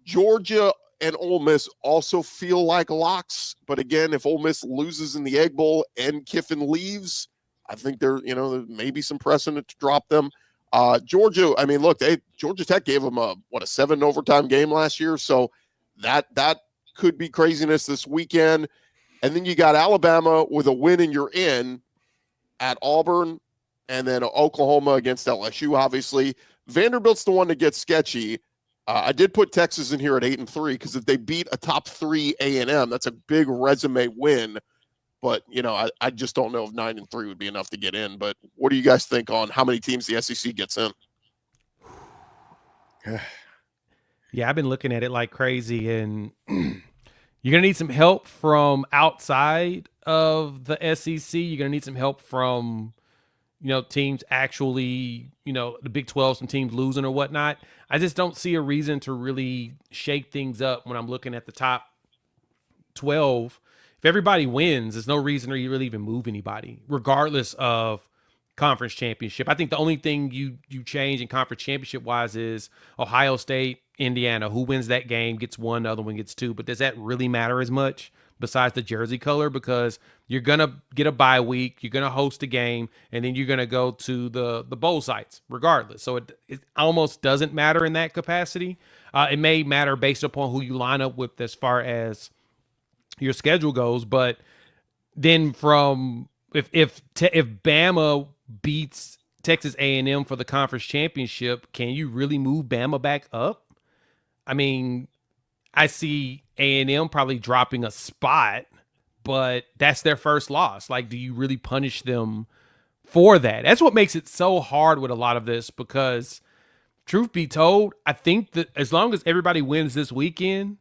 Georgia and Ole Miss also feel like locks. But again, if Ole Miss loses in the Egg Bowl and Kiffin leaves, I think there may be some precedent to drop them. Georgia, I mean, look, Georgia Tech gave them a 7 overtime game last year. So that could be craziness this weekend. And then you got Alabama with a win and you're in at Auburn, and then Oklahoma against LSU, obviously. Vanderbilt's the one that gets sketchy. I did put Texas in here at 8-3 because if they beat a top 3 A&M, that's a big resume win. But, I just don't know if 9-3 would be enough to get in. But what do you guys think on how many teams the SEC gets in? Yeah, I've been looking at it like crazy, and you're going to need some help from outside of the SEC. You're going to need some help from, teams actually, the Big 12, some teams losing or whatnot. I just don't see a reason to really shake things up when I'm looking at the top 12. If everybody wins, there's no reason to really even move anybody, regardless of conference championship. I think the only thing you change in conference championship wise is Ohio State, Indiana. Who wins that game gets one, the other one gets two. But does that really matter as much besides the jersey color? Because you're going to get a bye week, you're going to host a game, and then you're going to go to the bowl sites regardless. So it almost doesn't matter in that capacity. It may matter based upon who you line up with as far as your schedule goes. But then from if Bama beats Texas A&M for the conference championship, can you really move Bama back up? I mean, I see A&M probably dropping a spot, but that's their first loss. Like, do you really punish them for that? That's what makes it so hard with a lot of this, because truth be told, I think that as long as everybody wins this weekend,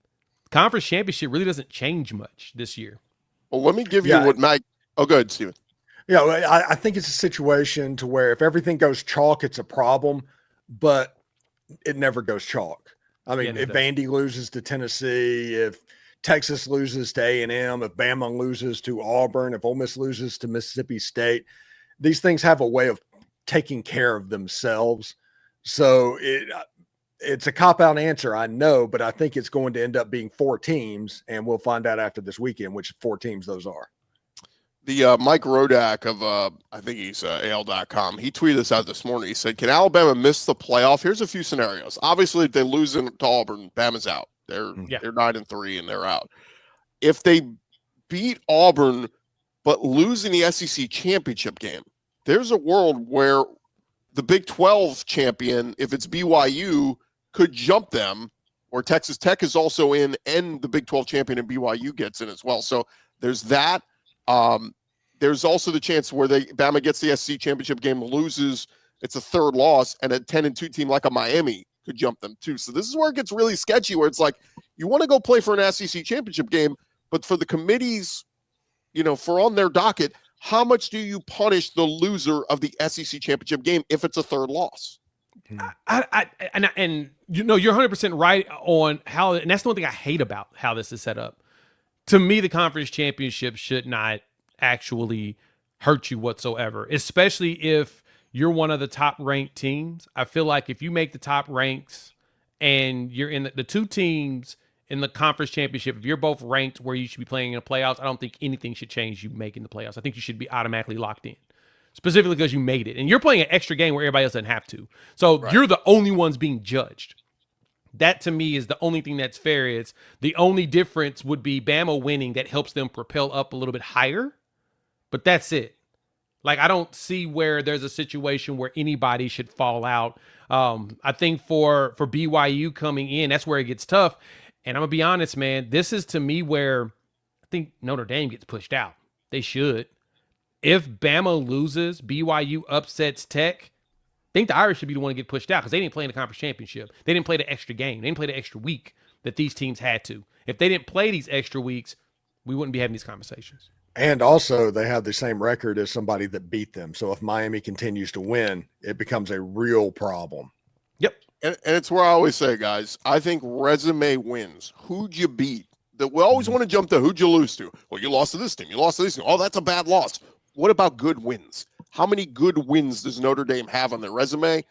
conference championship really doesn't change much this year. Well, let me give you what Mike. Oh, go ahead, Steven. Yeah, I think it's a situation to where if everything goes chalk, it's a problem, but it never goes chalk. I mean, if Vandy loses to Tennessee, if Texas loses to A&M, if Bama loses to Auburn, if Ole Miss loses to Mississippi State, these things have a way of taking care of themselves. So it's a cop-out answer, I know, but I think it's going to end up being 4 teams, and we'll find out after this weekend which 4 teams those are. The Mike Rodak of, I think he's AL.com, he tweeted this out this morning. He said, can Alabama miss the playoff? Here's a few scenarios. Obviously, if they lose to Auburn, Bama's out. They're 9-3 and they're out. If they beat Auburn but lose in the SEC championship game, there's a world where the Big 12 champion, if it's BYU, could jump them, or Texas Tech is also in, and the Big 12 champion and BYU gets in as well. So there's that. There's also the chance where Bama gets the SEC championship game, loses, it's a third loss, and a 10-2 team like a Miami could jump them too. So this is where it gets really sketchy, where it's like you want to go play for an SEC championship game, but for the committees, for on their docket, how much do you punish the loser of the SEC championship game if it's a third loss? And you're 100% right on how, and that's the one thing I hate about how this is set up. To me, the conference championship should not actually hurt you whatsoever, especially if you're one of the top ranked teams. I feel like if you make the top ranks and you're in the 2 teams in the conference championship, if you're both ranked where you should be playing in the playoffs, I don't think anything should change you making the playoffs. I think you should be automatically locked in, specifically because you made it. And you're playing an extra game where everybody else doesn't have to. So You're the only ones being judged. That, to me, is the only thing that's fair. Is the only difference would be Bama winning that helps them propel up a little bit higher. But that's it. Like, I don't see where there's a situation where anybody should fall out. I think for BYU coming in, that's where it gets tough. And I'm going to be honest, man, this is, to me, where I think Notre Dame gets pushed out. They should. If Bama loses, BYU upsets Tech, I think the Irish should be the one to get pushed out because they didn't play in the conference championship. They didn't play the extra game. They didn't play the extra week that these teams had to. If they didn't play these extra weeks, we wouldn't be having these conversations. And also, they have the same record as somebody that beat them. So if Miami continues to win, it becomes a real problem. Yep. And it's where I always say, guys, I think resume wins. Who'd you beat? That we always want to jump to who'd you lose to? Well, you lost to this team. You lost to this team. Oh, that's a bad loss. What about good wins? How many good wins does Notre Dame have on their resume?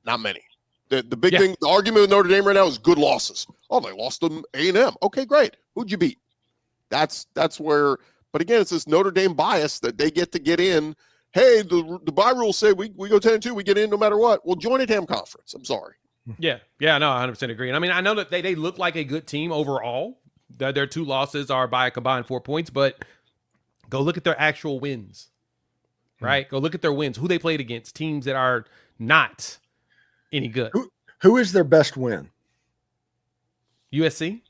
Not many. The big thing, the argument with Notre Dame right now is good losses. Oh, they lost to A&M. Okay, great. Who'd you beat? That's where, but again, it's this Notre Dame bias that they get to get in. Hey, the bye rules say we go 10-2, we get in no matter what. Well, join a damn conference. I'm sorry. Yeah, no, I 100% agree. And I mean, I know that they look like a good team overall. Their 2 losses are by a combined 4 points, but go look at their actual wins. Right? Go look at their wins. Who they played against. Teams that are not any good. Who is their best win? USC?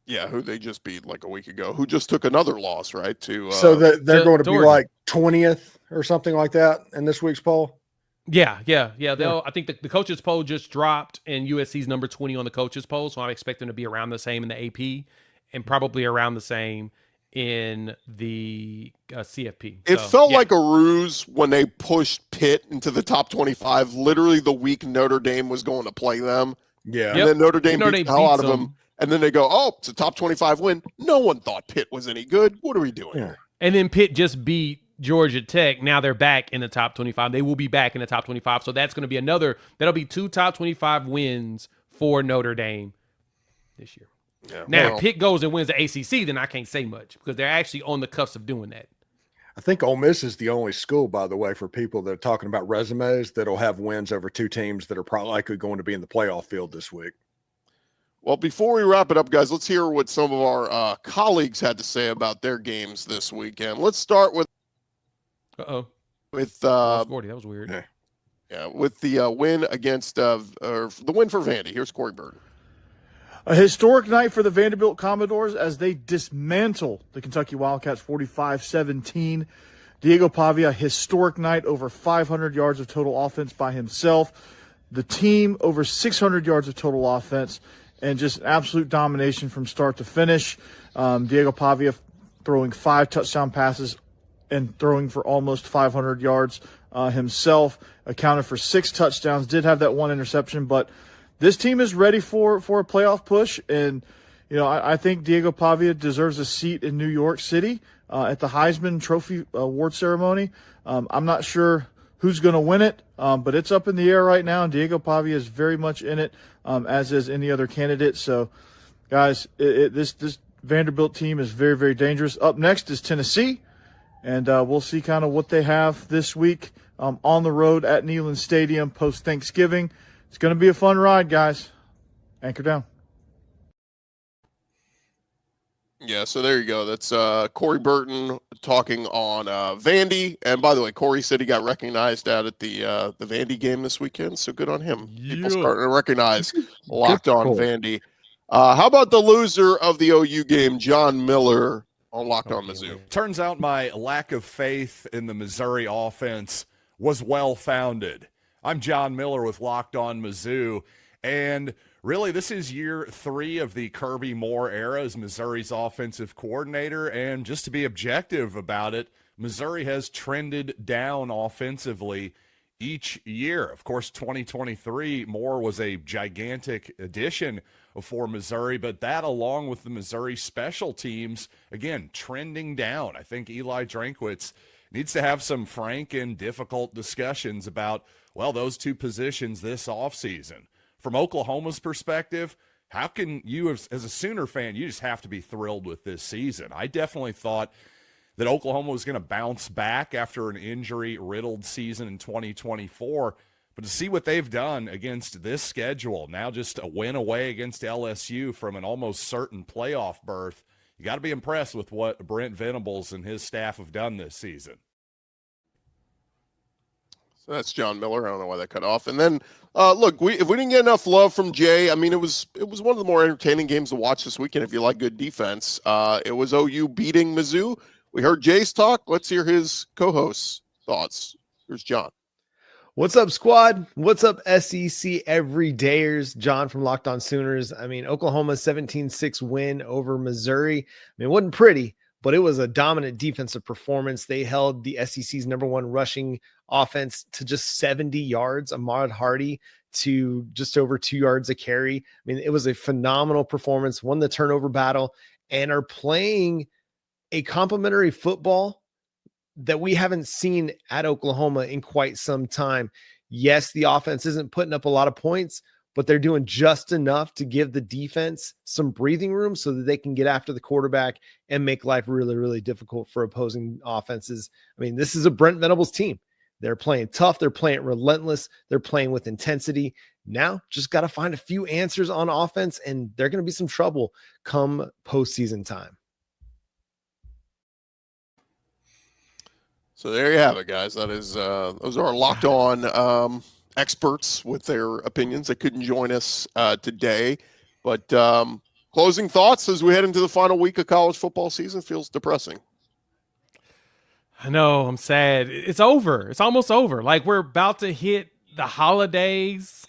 Yeah, who they just beat like a week ago. Who just took another loss, right? So they're going to be Oregon. like 20th or something like that in this week's poll? Yeah. I think the coaches poll just dropped, and USC's number 20 on the coaches poll, so I expect them to be around the same in the AP and probably around the same in the CFP. It felt like a ruse when they pushed Pitt into the top 25, literally the week Notre Dame was going to play them. Yeah. And then Notre Dame beat the hell out of them. And then they go, oh, it's a top 25 win. No one thought Pitt was any good. What are we doing here? And then Pitt just beat Georgia Tech. Now they're back in the top 25. They will be back in the top 25. So that's going to be that'll be 2 top 25 wins for Notre Dame this year. Yeah, Now, well, if Pitt goes and wins the ACC, then I can't say much because they're actually on the cusp of doing that. I think Ole Miss is the only school, by the way, for people that are talking about resumes that'll have wins over 2 teams that are probably likely going to be in the playoff field this week. well, before we wrap it up, guys, let's hear what some of our colleagues had to say about their games this weekend. Let's start with Uh-oh. with Gordy, that was weird. with the win against or the win for Vandy. Here's Corey Burton. A historic night for the Vanderbilt Commodores as they dismantle the Kentucky Wildcats 45-17. Diego Pavia, historic night, over 500 yards of total offense by himself. The team, over 600 yards of total offense, and just absolute domination from start to finish. Diego Pavia throwing 5 touchdown passes and throwing for almost 500 yards himself. Accounted for 6 touchdowns, did have that 1 interception, but this team is ready for a playoff push, and I think Diego Pavia deserves a seat in New York City at the Heisman Trophy award ceremony. I'm not sure who's going to win it, but it's up in the air right now, and Diego Pavia is very much in it, as is any other candidate. So, guys, this Vanderbilt team is very, very dangerous. Up next is Tennessee, and we'll see kind of what they have this week on the road at Neyland Stadium post-Thanksgiving. It's going to be a fun ride, guys. Anchor down. Yeah, so there you go. That's Corey Burton talking on Vandy. And by the way, Corey said he got recognized out at the Vandy game this weekend. So good on him. People starting to recognize Locked On Vandy. How about the loser of the OU game, John Miller, on Locked On Mizzou? Turns out my lack of faith in the Missouri offense was well-founded. I'm John Miller with Locked On Mizzou, and really this is year 3 of the Kirby Moore era as Missouri's offensive coordinator, and just to be objective about it, Missouri has trended down offensively each year. Of course, 2023, Moore was a gigantic addition for Missouri, but that along with the Missouri special teams, again, trending down. I think Eli Drinkwitz needs to have some frank and difficult discussions about, well, those 2 positions this offseason. From Oklahoma's perspective, how can you, as a Sooner fan, you just have to be thrilled with this season. I definitely thought that Oklahoma was going to bounce back after an injury-riddled season in 2024, but to see what they've done against this schedule, now just a win away against LSU from an almost certain playoff berth, you got to be impressed with what Brent Venables and his staff have done this season. So that's John Miller. I don't know why that cut off. And then, look, if we didn't get enough love from Jay, I mean, it was one of the more entertaining games to watch this weekend if you like good defense. It was OU beating Mizzou. We heard Jay's talk. Let's hear his co-host's thoughts. Here's John. What's up, squad? What's up, SEC everydayers? John from Locked On Sooners. I mean, Oklahoma's 17-6 win over Missouri. I mean, it wasn't pretty, but it was a dominant defensive performance. They held the SEC's #1 rushing offense to just 70 yards. Ahmad Hardy to just over 2 yards a carry. I mean, it was a phenomenal performance, won the turnover battle, and are playing a complementary football that we haven't seen at Oklahoma in quite some time. Yes, the offense isn't putting up a lot of points, but they're doing just enough to give the defense some breathing room so that they can get after the quarterback and make life really, really difficult for opposing offenses. I mean, this is a Brent Venables team. They're playing tough. They're playing relentless. They're playing with intensity. Now, just got to find a few answers on offense, and they're going to be some trouble come postseason time. So there you have it, guys. That is those are Locked On experts with their opinions. They couldn't join us today, but closing thoughts as we head into the final week of college football season. Feels depressing. I know, I'm sad. It's over. It's almost over. Like, we're about to hit the holidays.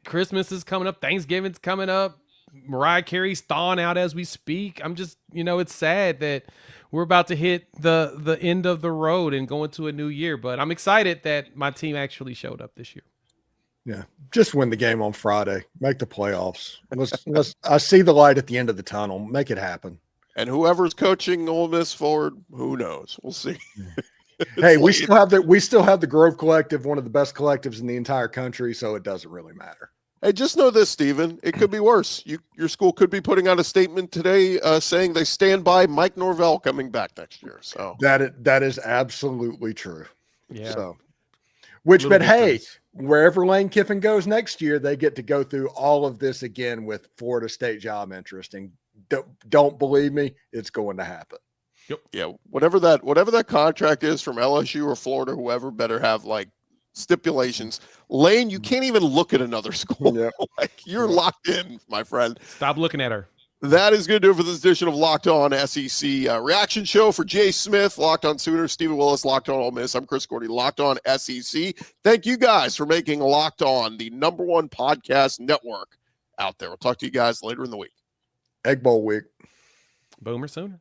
Christmas is coming up. Thanksgiving's coming up. Mariah Carey's thawing out as we speak. I'm just, it's sad that we're about to hit the end of the road and go into a new year. But I'm excited that my team actually showed up this year. Yeah, just win the game on Friday. Make the playoffs. I see the light at the end of the tunnel. Make it happen. And whoever's coaching Ole Miss forward, who knows? We'll see. Hey, we like- still have the Grove Collective, one of the best collectives in the entire country, so it doesn't really matter. Hey, just know this, Stephen. It could be worse. Your school could be putting out a statement today saying they stand by Mike Norvell coming back next year. So That is absolutely true. Yeah. So, but hey, victories. wherever Lane Kiffin goes next year, they get to go through all of this again with Florida State job interest. And don't believe me, it's going to happen. yeah, whatever that contract is from LSU or Florida, whoever better have like stipulations. Lane, you can't even look at another school. Yep. Like you're locked in, my friend. Stop looking at her. That is going to do it for this edition of Locked On SEC reaction show. For Jay Smith, Locked On Sooners, Stephen Willis, Locked On Ole Miss. I'm Chris Gordy, Locked On SEC. Thank you guys for making Locked On the #1 podcast network out there. We'll talk to you guys later in the week. Egg Bowl week. Boomer Sooner.